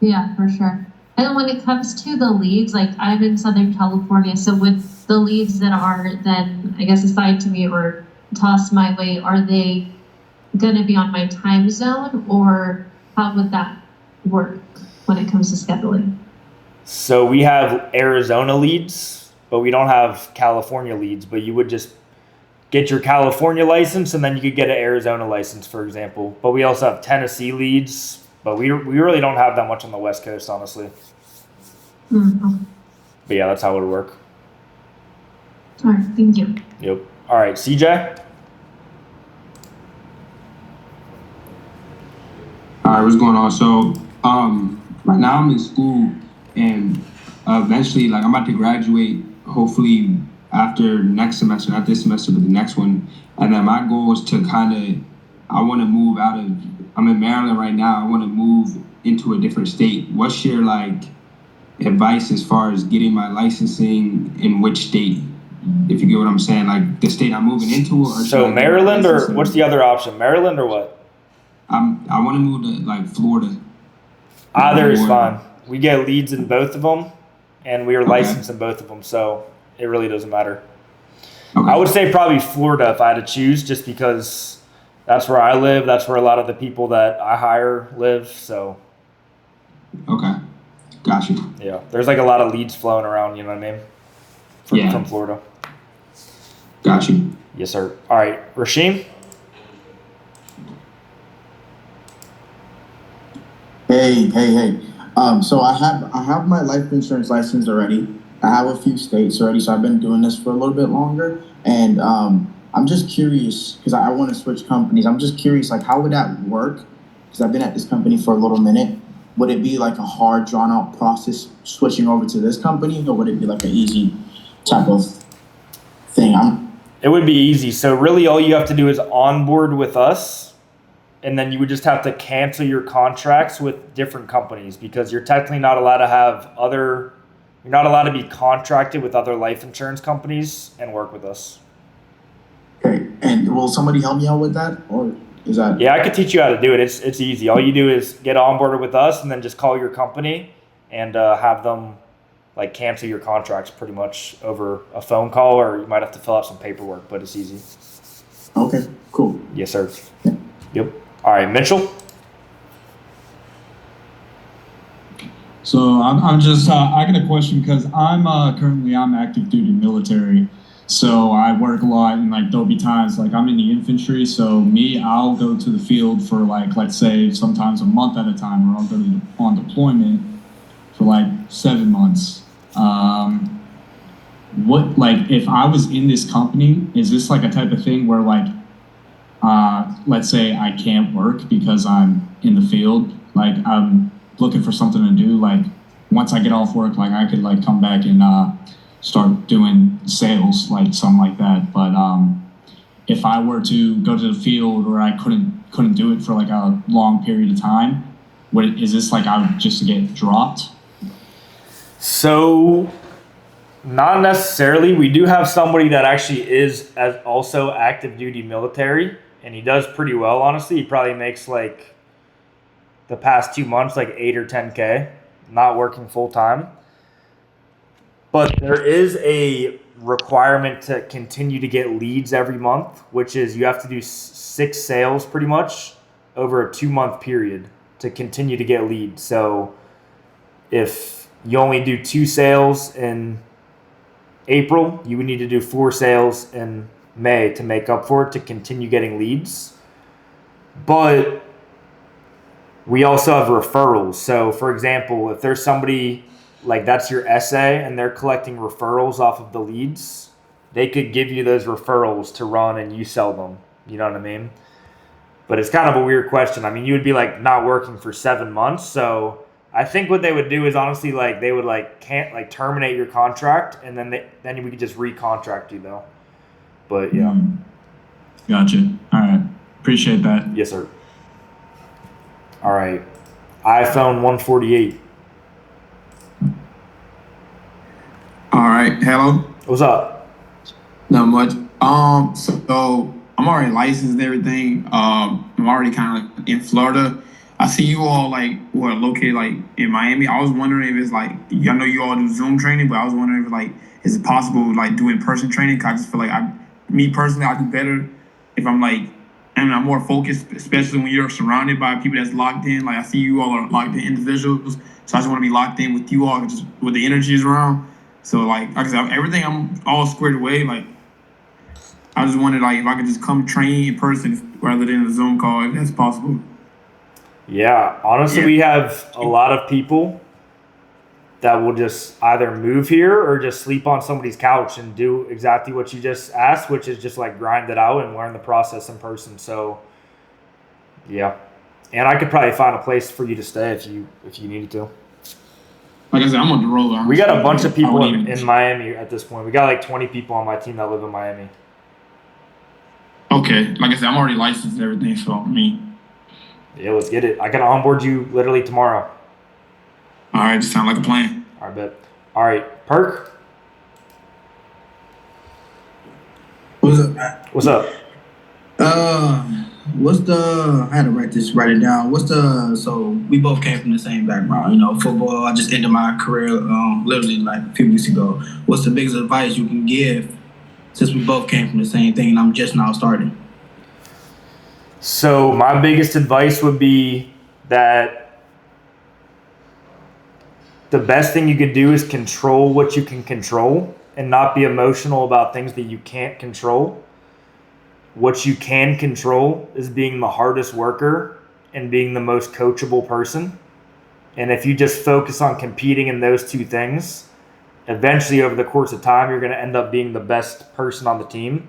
Yeah, for sure. And when it comes to the leads, like I'm in Southern California, so with the leads that are then, I guess, assigned to me or tossed my way, are they going to be on my time zone, or how would that work when it comes to scheduling? So we have Arizona leads, but we don't have California leads, but you would just get your California license, and then you could get an Arizona license, for example. But we also have Tennessee leads, but we really don't have that much on the West Coast, honestly. Okay. But yeah, that's how it would work. All right, thank you. Yep. All right, CJ. All right, what's going on? So, right now I'm in school, and eventually, like, I'm about to graduate. Hopefully, after next semester, not this semester, but the next one. And then my goal is to I want to move out of. I'm in Maryland right now. I want to move into a different state. What's your advice as far as getting my licensing in which state? If you get what I'm saying, like the state I'm moving into, or So Maryland, or what's the other option? Maryland or what? I want to move to Florida. Either is fine. We get leads in both of them, and we are licensed in both of them, so it really doesn't matter. Okay. I would say probably Florida if I had to choose, just because that's where I live. That's where a lot of the people that I hire live. So. Okay. Gotcha. Yeah, there's like a lot of leads flowing around. You know what I mean? From Florida. Gotcha. Yes, sir. All right, Rasheem. Hey. So I have my life insurance license already. I have a few states already, so I've been doing this for a little bit longer. And I'm just curious because I want to switch companies. I'm just curious, like, how would that work? Because I've been at this company for a little minute. Would it be like a hard, drawn out process switching over to this company, or would it be like an easy type of thing? It would be easy. So really, all you have to do is onboard with us. And then you would just have to cancel your contracts with different companies, because you're technically not allowed to you're not allowed to be contracted with other life insurance companies and work with us. Okay. And will somebody help me out with that, or is that? Yeah, I could teach you how to do it. It's easy. All you do is get onboarded with us, and then just call your company and have them cancel your contracts pretty much over a phone call, or you might have to fill out some paperwork, but it's easy. Okay. Cool. Yes, sir. Yep. All right, Mitchell. So I'm just I got a question, because I'm active duty military, so I work a lot, and there'll be times I'm in the infantry. So I'll go to the field for let's say sometimes a month at a time, or I'll go on deployment for 7 months. What if I was in this company, is this a type of thing where let's say I can't work because I'm in the field, I'm looking for something to do, once I get off work, I could come back and start doing sales, something like that. But if I were to go to the field, or I couldn't do it for a long period of time, is this I would just get dropped? So, not necessarily. We do have somebody that actually is also active duty military, and he does pretty well, honestly. He probably makes the past 2 months 8 or 10K, not working full time. But there is a requirement to continue to get leads every month, which is you have to do 6 sales pretty much over a 2-month period to continue to get leads. So if you only do 2 sales in April, you would need to do 4 sales in May to make up for it, to continue getting leads. But we also have referrals. So for example, if there's somebody that's your SA and they're collecting referrals off of the leads, they could give you those referrals to run and you sell them. You know what I mean? But it's kind of a weird question. I mean, you would be not working for 7 months. So I think what they would do is honestly they would can't terminate your contract, and then we could just recontract you though. But yeah. Gotcha. All right. Appreciate that. Yes, sir. All right. iPhone 148. All right. Hello. What's up? Not much. So I'm already licensed and everything. I'm already kind of in Florida. I see you all were located in Miami. I was wondering if it's I know you all do Zoom training, but I was wondering if is it possible do in-person training? 'Cause I just feel me personally, I do better if I'm and I'm more focused, especially when you're surrounded by people that's locked in. I see you all are locked in individuals, so I just want to be locked in with you all, just with the energies around. So like I said, everything I'm all squared away. I just wondered like if I could just come train in person rather than a Zoom call, if that's possible. Yeah, honestly, Yeah. we have a lot of people that will just either move here or just sleep on somebody's couch and do exactly what you just asked, which is just like grind it out and learn the process in person. So, yeah, and I could probably find a place for you to stay if you needed to. Like I said, I'm on the road. We got a bunch of people I wouldn't in Miami at this point. We got like 20 people on my team that live in Miami. Okay, like I said, I'm already licensed and everything, so I mean, Yeah, let's get it. I can onboard you literally tomorrow. all right, just sound like a plan. I bet. All right, Perk, What's up? what's up? What's the? I had to write it down. So we both came from the same background, you know, football. I just ended my career, literally like a few weeks ago. What's the biggest advice you can give, since we both came from the same thing, and I'm just now starting? So my biggest advice would be that the best thing you could do is control what you can control and not be emotional about things that you can't control. What you can control is being the hardest worker and being the most coachable person. And if you just focus on competing in those two things, eventually over the course of time, you're going to end up being the best person on the team.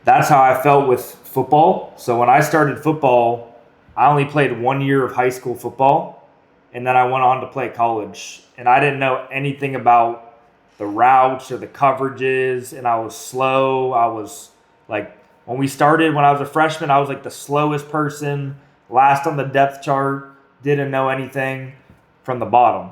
That's how I felt with football. So when I started football, I only played 1 year of high school football, and then I went on to play college. And I didn't know anything about the routes or the coverages, and I was slow. I was like, when we started, when I was a freshman, I was like the slowest person, last on the depth chart, didn't know anything from the bottom.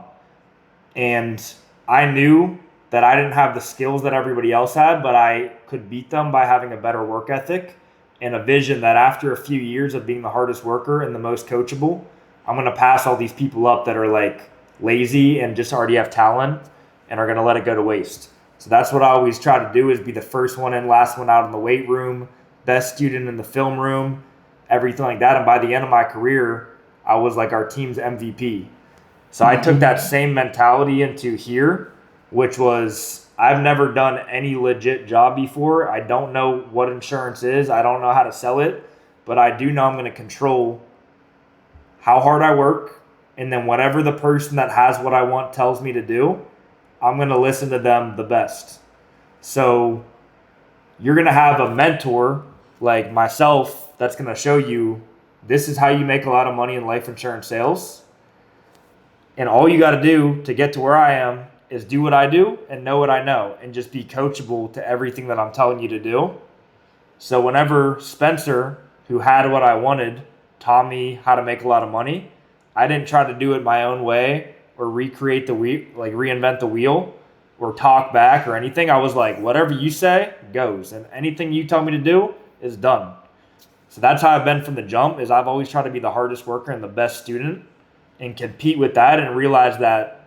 And I knew that I didn't have the skills that everybody else had, but I could beat them by having a better work ethic and a vision that after a few years of being the hardest worker and the most coachable, I'm going to pass all these people up that are like lazy and just already have talent and are going to let it go to waste. So that's what I always try to do, is be the first one in, last one out in the weight room, best student in the film room, everything like that. And by the end of my career, I was like our team's MVP. So I took that same mentality into here, which was, I've never done any legit job before. I don't know what insurance is. I don't know how to sell it, but I do know I'm going to control how hard I work. And then whatever the person that has what I want tells me to do, I'm going to listen to them the best. So you're going to have a mentor like myself that's going to show you, this is how you make a lot of money in life insurance sales. And all you got to do to get to where I am is do what I do and know what I know and just be coachable to everything that I'm telling you to do. So whenever Spencer, who had what I wanted, taught me how to make a lot of money, I didn't try to do it my own way or recreate the wheel, like reinvent the wheel or talk back or anything. I was like, whatever you say goes, and anything you tell me to do is done. So that's how I've been from the jump, is I've always tried to be the hardest worker and the best student and compete with that, and realize that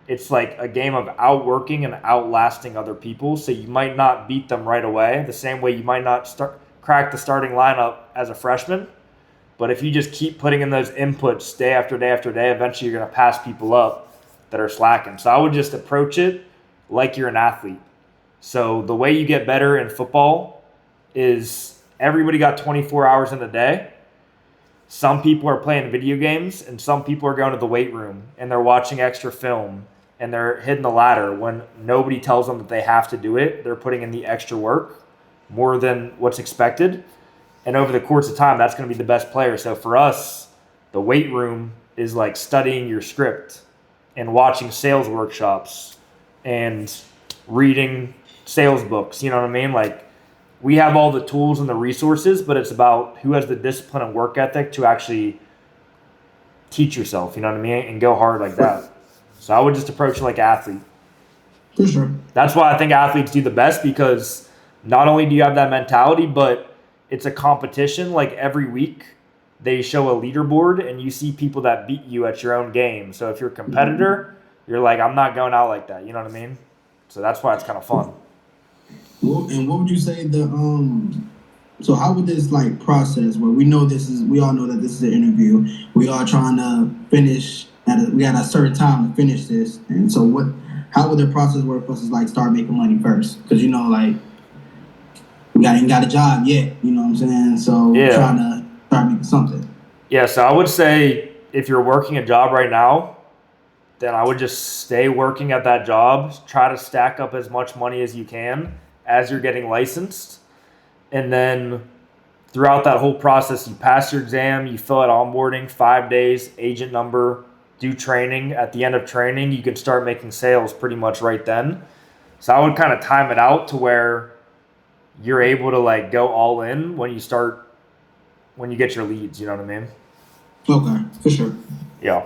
it's like a game of outworking and outlasting other people. So you might not beat them right away, the same way you might not crack the starting lineup as a freshman. But if you just keep putting in those inputs day after day after day, eventually you're going to pass people up that are slacking. So I would just approach it like you're an athlete. So the way you get better in football is everybody got 24 hours in a day. Some people are playing video games, and some people are going to the weight room and they're watching extra film and they're hitting the ladder when nobody tells them that they have to do it. They're putting in the extra work more than what's expected. And over the course of time, that's going to be the best player. So for us, the weight room is like studying your script and watching sales workshops and reading sales books. You know what I mean? Like, we have all the tools and the resources, but it's about who has the discipline and work ethic to actually teach yourself, you know what I mean? And go hard like that. So I would just approach it like an athlete. For sure. That's why I think athletes do the best, because not only do you have that mentality, but it's a competition. Like every week they show a leaderboard and you see people that beat you at your own game. So if you're a competitor, you're like, I'm not going out like that. You know what I mean? So that's why it's kind of fun. Well, and what would you say so how would this like process, where we all know that this is an interview, we are trying to finish we had a certain time to finish this, and so how would the process work for us to like start making money first? Because like ain't got a job yet. You know what I'm saying? So Yeah. trying to make something. Yeah, so I would say if you're working a job right now, then I would just stay working at that job. Try to stack up as much money as you can as you're getting licensed. And then throughout that whole process, you pass your exam, you fill out onboarding, 5 days, agent number, do training. At the end of training, you can start making sales pretty much right then. So I would kind of time it out to where you're able to like go all in when you get your leads, you know what I mean? Okay, for sure. Yeah.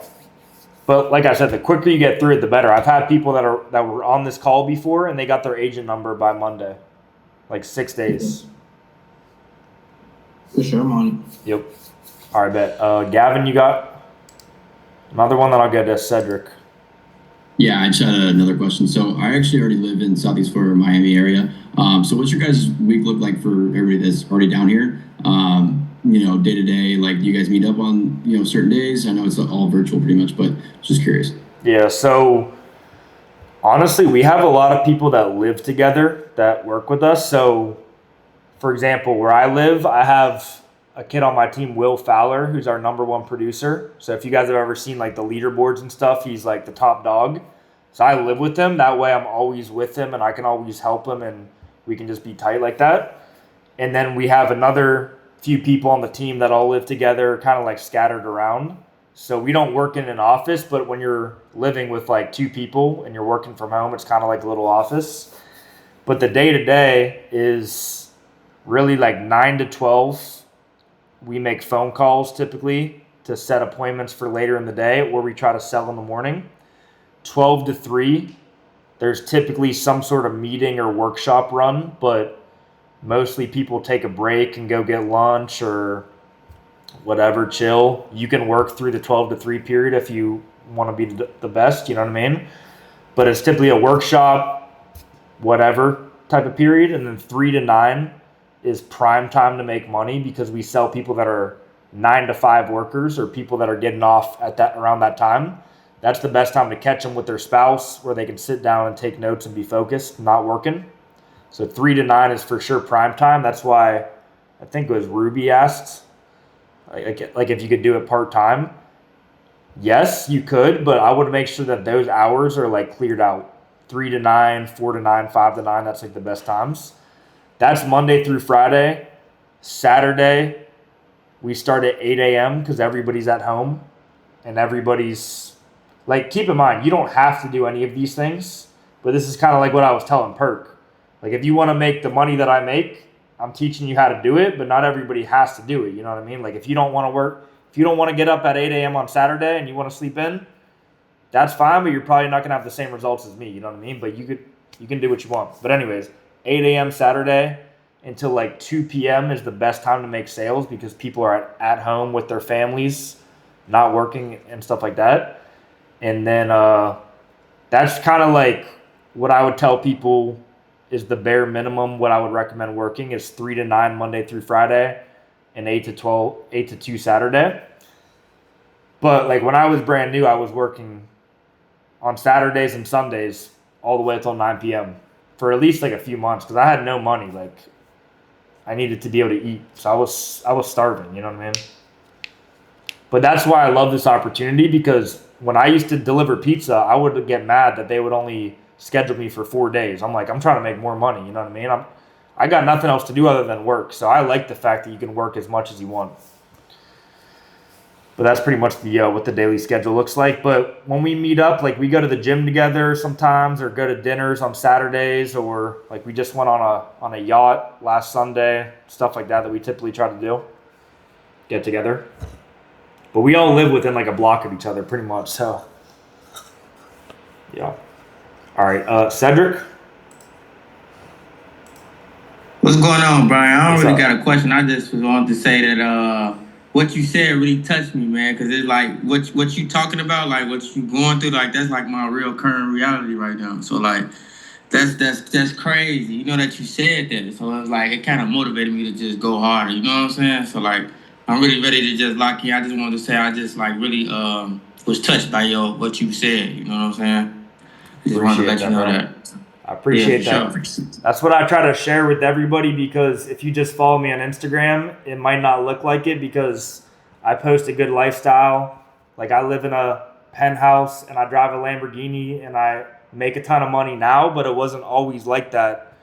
But like I said, the quicker you get through it, the better. I've had people that were on this call before and they got their agent number by Monday. Like 6 days. For sure, I'm on it. Yep. All right, bet. Gavin, you got another one that I'll get to Cedric. Yeah, I just had another question. So I actually already live in Southeast Florida, Miami area. So what's your guys' week look like for everybody that's already down here? Day to day, like do you guys meet up on, certain days? I know it's all virtual pretty much, but just curious. Yeah, so honestly, we have a lot of people that live together that work with us. So, for example, where I live, I have a kid on my team, Will Fowler, who's our number one producer. So if you guys have ever seen like the leaderboards and stuff, he's like the top dog. So I live with him. That way I'm always with him and I can always help him and we can just be tight like that. And then we have another few people on the team that all live together, kind of like scattered around. So we don't work in an office, but when you're living with like 2 people and you're working from home, it's kind of like a little office. But the day to day is really like 9 to 12. We make phone calls typically to set appointments for later in the day, or we try to sell in the morning. 12 to 3, there's typically some sort of meeting or workshop run, but mostly people take a break and go get lunch or whatever, chill. You can work through the 12 to 3 period if you want to be the best, you know what I mean? But it's typically a workshop, whatever type of period. And then 3 to 9 is prime time to make money because we sell people that are 9 to 5 workers or people that are getting off at that around that time. That's the best time to catch them with their spouse where they can sit down and take notes and be focused, not working. So 3 to 9 is for sure prime time. That's why I think it was Ruby asked, like if you could do it part time. Yes, you could, but I would make sure that those hours are like cleared out. 3 to 9, 4 to 9, 5 to 9. That's like the best times. That's Monday through Friday. Saturday, we start at 8 a.m. because everybody's at home and everybody's like, keep in mind, you don't have to do any of these things, but this is kind of like what I was telling Perk. Like if you want to make the money that I make, I'm teaching you how to do it, but not everybody has to do it. You know what I mean? Like if you don't want to work, if you don't want to get up at 8 a.m. on Saturday and you want to sleep in, that's fine, but you're probably not going to have the same results as me. You know what I mean? But you can do what you want. But anyways, 8 a.m. Saturday until like 2 p.m. is the best time to make sales because people are at home with their families, not working and stuff like that. And then that's kind of like what I would tell people is the bare minimum. What I would recommend working is 3 to 9 Monday through Friday and 8 to 2 Saturday. But like when I was brand new, I was working on Saturdays and Sundays all the way until 9 p.m. for at least like a few months because I had no money. Like I needed to be able to eat. So I was starving, you know what I mean? But that's why I love this opportunity because when I used to deliver pizza, I would get mad that they would only schedule me for 4 days. I'm like, I'm trying to make more money, you know what I mean? I got nothing else to do other than work. So I like the fact that you can work as much as you want. But that's pretty much what the daily schedule looks like. But when we meet up, like we go to the gym together sometimes or go to dinners on Saturdays or like we just went on a yacht last Sunday, stuff like that we typically try to do, get together. But we all live within like a block of each other pretty much. So, yeah. All right. Cedric? What's going on, Brian? I don't What's really up? got a question. I just wanted to say that what you said really touched me, man. Because it's like what you talking about, like what you going through, like that's like my real current reality right now. So like that's crazy. You know that you said that. So it's like it kind of motivated me to just go harder. You know what I'm saying? So like I'm really ready to just lock in. I just wanted to say I just like really was touched by what you said. You know what I'm saying? I just wanted to let you know that. I appreciate Yeah, that. for sure. That's what I try to share with everybody, because if you just follow me on Instagram, it might not look like it because I post a good lifestyle. Like, I live in a penthouse and I drive a Lamborghini and I make a ton of money now, but it wasn't always like that.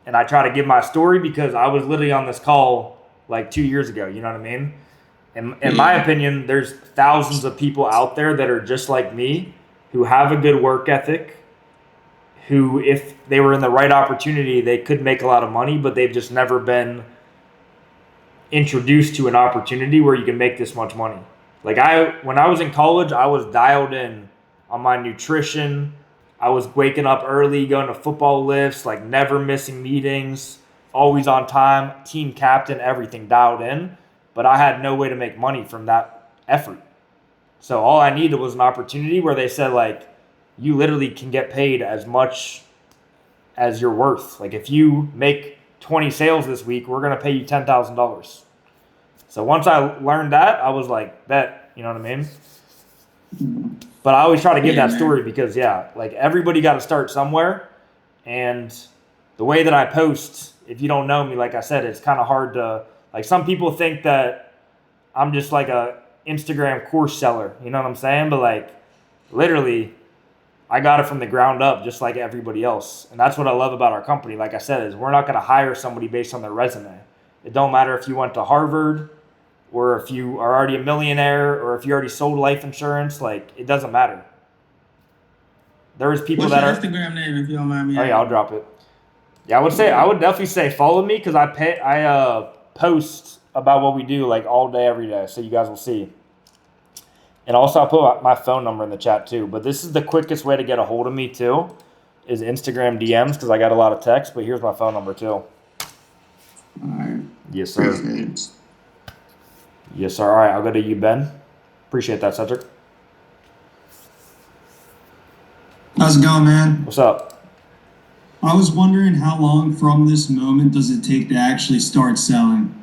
And I try to give my story because I was literally on this call like 2 years ago. You know what I mean? And in my opinion, there's thousands of people out there that are just like me, who have a good work ethic, who, if they were in the right opportunity, they could make a lot of money, but they've just never been introduced to an opportunity where you can make this much money. Like, when I was in college, I was dialed in on my nutrition. I was waking up early, going to football lifts, like never missing meetings, always on time, team captain, everything dialed in. But I had no way to make money from that effort. So all I needed was an opportunity where they said, like, you literally can get paid as much as you're worth. Like, if you make 20 sales this week, we're going to pay you $10,000. So once I learned that, I was like, bet, you know what I mean? But I always try to give that story because, like, everybody got to start somewhere. And the way that I post, if you don't know me, like I said, it's kind of hard to, like, some people think that I'm just like a Instagram course seller, you know what I'm saying? But, like, literally, I got it from the ground up just like everybody else. And that's what I love about our company. Like I said, is we're not going to hire somebody based on their resume. It don't matter if you went to Harvard or if you are already a millionaire or if you already sold life insurance. Like, it doesn't matter. There's people What's that your are. Instagram name, if you don't mind me? Oh yeah, I'll drop it. Yeah, I would definitely say follow me because I post about what we do like all day, every day, so you guys will see. And also, I'll put my phone number in the chat too. But this is the quickest way to get a hold of me too, is Instagram DMs, because I got a lot of text. But here's my phone number too. All right. Yes, sir. Appreciate it. Yes, sir. All right, I'll go to you, Ben. Appreciate that, Cedric. How's it going, man? What's up? I was wondering, how long from this moment does it take to actually start selling?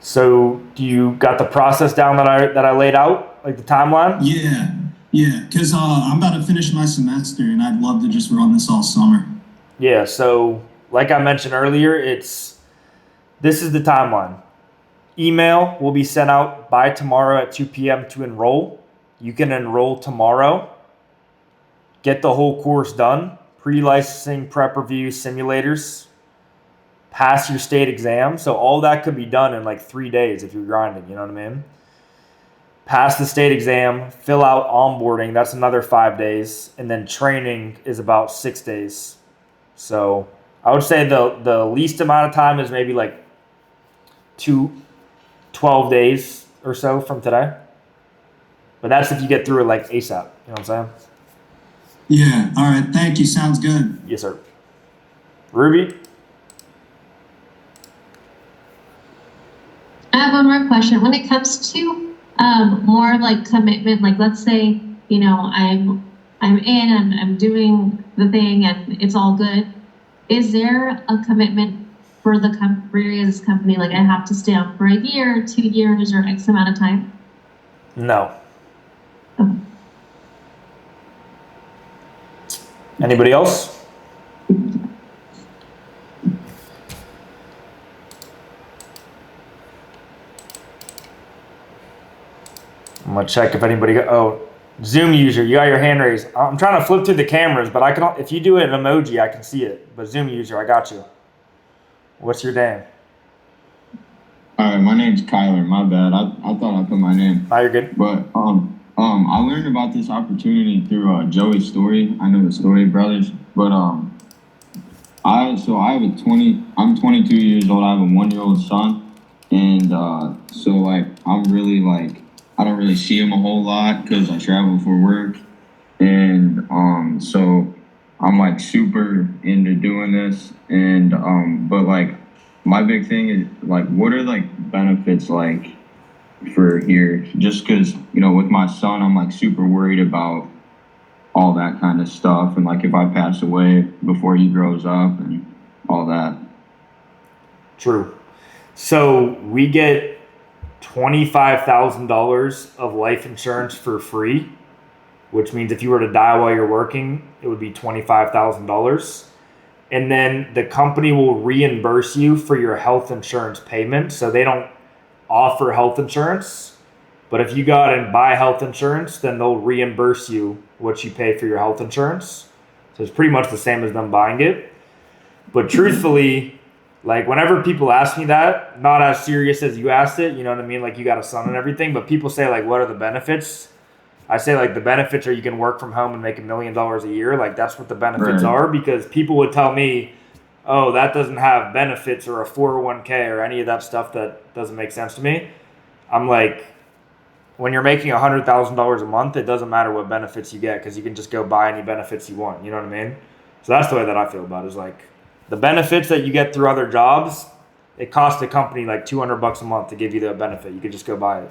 So, do you got the process down that I laid out, like the timeline? Yeah, because I'm about to finish my semester, and I'd love to just run this all summer. Yeah. So, like I mentioned earlier, this is the timeline. Email will be sent out by tomorrow at 2 p.m. to enroll. You can enroll tomorrow. Get the whole course done. Pre-licensing, prep review, simulators. Pass your state exam. So all that could be done in like 3 days if you're grinding, you know what I mean? Pass the state exam, fill out onboarding, that's another 5 days. And then training is about 6 days. So I would say the least amount of time is maybe like 12 days or so from today. But that's if you get through it like ASAP. You know what I'm saying? Yeah, all right, thank you. Sounds good. Yes, sir. Ruby? I have one more question. When it comes to more like commitment, like let's say, you know, I'm doing the thing and it's all good. Is there a commitment for the Ria's company? Like I have to stay on for a year, 2 years, or X amount of time? No. Okay. Anybody else? I'm gonna check if anybody Zoom user, you got your hand raised. I'm trying to flip through the cameras, but I can, if you do an emoji, I can see it. But Zoom user, I got you. What's your name? All right, my name's Kyler. My bad. I thought I put my name. No, you're good. But I learned about this opportunity through Joey's story. I know the Story Brothers, but I'm 22 years old. I have a 1-year-old son, and so like I'm really like I don't really see him a whole lot because I travel for work, and so I'm like super into doing this, and but like my big thing is like what are like benefits like for here, just because you know with my son I'm like super worried about all that kind of stuff, and like if I pass away before he grows up and all that. True. So we get $25,000 of life insurance for free which means if you were to die while you're working, it would be $25,000. And then the company will reimburse you for your health insurance payment. So they don't offer health insurance, but if you go out and buy health insurance, then they'll reimburse you what you pay for your health insurance. So it's pretty much the same as them buying it. But truthfully, like whenever people ask me that, not as serious as you asked it, you know what I mean? Like you got a son and everything, but people say like, what are the benefits? I say like the benefits are you can work from home and make $1 million a year. Like that's what the benefits are, because people would tell me, oh, that doesn't have benefits or a 401k or any of that stuff that doesn't make sense to me. I'm like, when you're making $100,000 a month, it doesn't matter what benefits you get because you can just go buy any benefits you want. You know what I mean? So that's the way that I feel about it, is like the benefits that you get through other jobs, it costs the company like $200 a month to give you the benefit. You could just go buy it.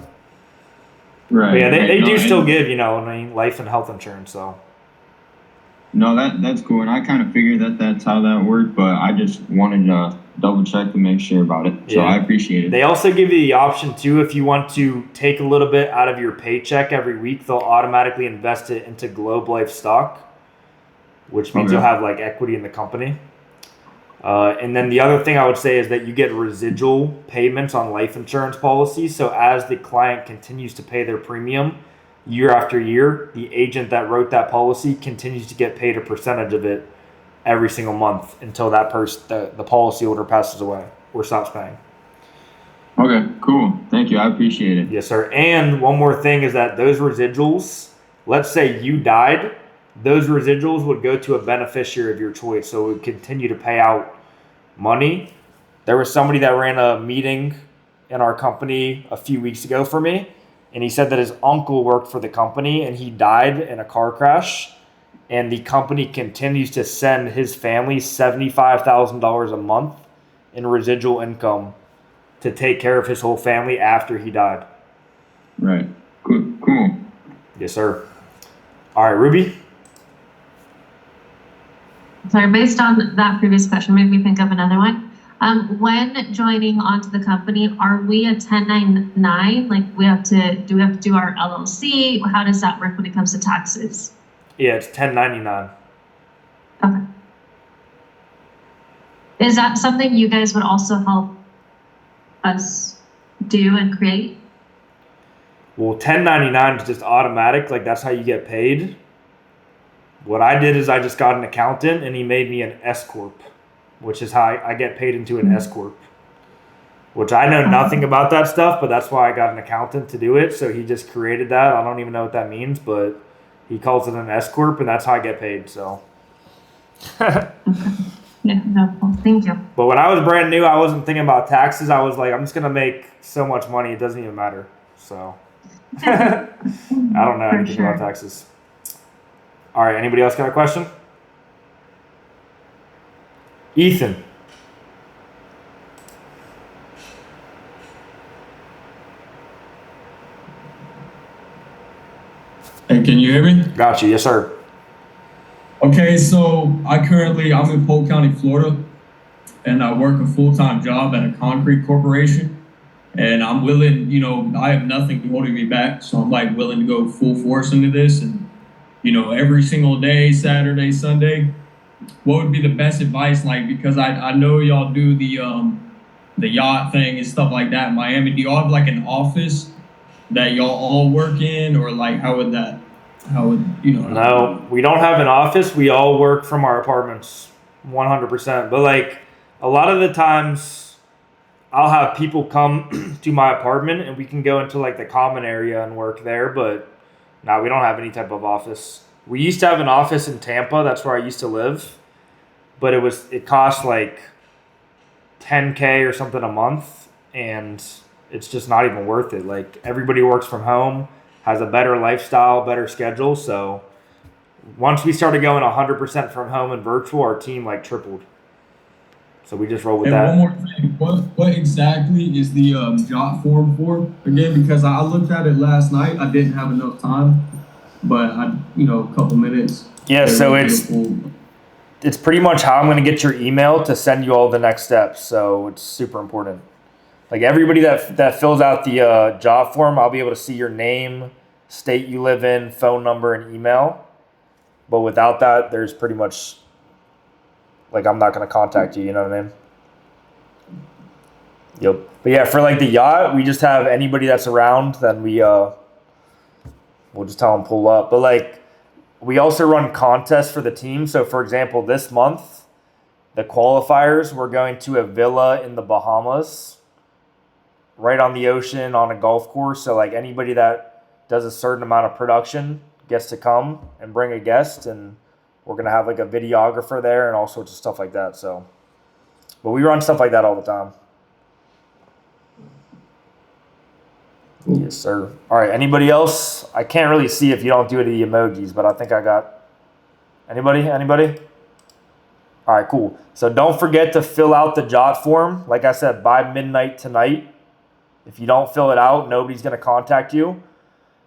Right. But yeah, they No, do still and- give, you know, I mean, life and health insurance. So No, that's cool, and I kind of figured that that's how that worked, but I just wanted to double check to make sure about it. So Yeah. I appreciate it. they also give you the option too, if you want to take a little bit out of your paycheck every week, they'll automatically invest it into Globe Life stock, which means Okay. you'll have like equity in the company. And then the other thing I would say is that you get residual payments on life insurance policies. So as the client continues to pay their premium year after year, the agent that wrote that policy continues to get paid a percentage of it every single month until that person, the policyholder passes away or stops paying. Okay, cool. Thank you. I appreciate it. Yes, sir. And one more thing is that those residuals, let's say you died, those residuals would go to a beneficiary of your choice. So it would continue to pay out money. There was somebody that ran a meeting in our company a few weeks ago for me, and he said that his uncle worked for the company and he died in a car crash, and the company continues to send his family $75,000 a month in residual income to take care of his whole family after he died. Right. Cool. Yes, sir. All right, Ruby. Sorry, based on that previous question, made me think of another one. When joining onto the company, are we a 1099? Like do we have to do our LLC? How does that work when it comes to taxes? Yeah, it's 1099. Okay. Is that something you guys would also help us do and create? Well, 1099 is just automatic. Like that's how you get paid. What I did is I just got an accountant and he made me an S corp, which is how I get paid into an S corp. Which I know nothing about that stuff, but that's why I got an accountant to do it. So he just created that. I don't even know what that means, but he calls it an S corp, and that's how I get paid. So. Yeah, no, well, thank you. But when I was brand new, I wasn't thinking about taxes. I was like, I'm just gonna make so much money, it doesn't even matter. So I don't know For anything sure. about taxes. All right, anybody else got a question? Ethan. Hey, can you hear me? Got you. Yes, sir. Okay, so I'm in Polk County, Florida, and I work a full-time job at a concrete corporation. And I'm willing, I have nothing holding me back, so I'm like willing to go full force into this. And every single day, Saturday, Sunday, what would be the best advice? Like, because I know y'all do the yacht thing and stuff like that in Miami. Do y'all have like an office that y'all all work in, or like how would No, we don't have an office. We all work from our apartments 100%. But like a lot of the times I'll have people come to my apartment and we can go into like the common area and work there. But no, we don't have any type of office. We used to have an office in Tampa. That's where I used to live. But it cost like $10K or something a month. And it's just not even worth it. Like everybody works from home, has a better lifestyle, better schedule. So once we started going 100% from home and virtual, our team like tripled. So we just roll with And that. one more thing, what exactly is the jot form for? Again, because I looked at it last night, I didn't have enough time, but a couple minutes. Yeah, so it's beautiful. it's pretty much how I'm going to get your email to send you all the next steps. So it's super important. Like everybody that fills out the job form, I'll be able to see your name, state you live in, phone number, and email. But without that, there's pretty much, like, I'm not going to contact you, you know what I mean? Yep. But yeah, for like the yacht, we just have anybody that's around, then we'll just tell them pull up. But like, we also run contests for the team. So for example, this month, the qualifiers, we're going to a villa in the Bahamas, right on the ocean on a golf course. So like anybody that does a certain amount of production gets to come and bring a guest, and we're going to have like a videographer there and all sorts of stuff like that. So, but we run stuff like that all the time. Yes, sir. All right. Anybody else? I can't really see if you don't do any emojis, but I think I got anybody? All right, cool. So don't forget to fill out the JOT form. Like I said, by midnight tonight. If you don't fill it out, nobody's going to contact you.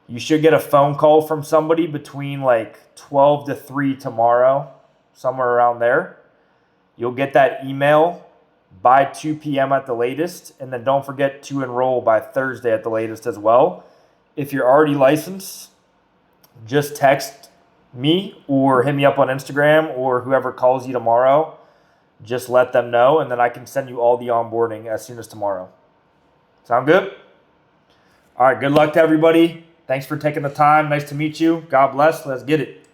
You should get a phone call from somebody between like 12 to 3 tomorrow, somewhere around there. You'll get that email by 2 p.m. at the latest. And then don't forget to enroll by Thursday at the latest as well. If you're already licensed, just text me or hit me up on Instagram, or whoever calls you tomorrow. Just let them know, and then I can send you all the onboarding as soon as tomorrow. Sound good? All right, good luck to everybody. Thanks for taking the time. Nice to meet you. God bless. Let's get it.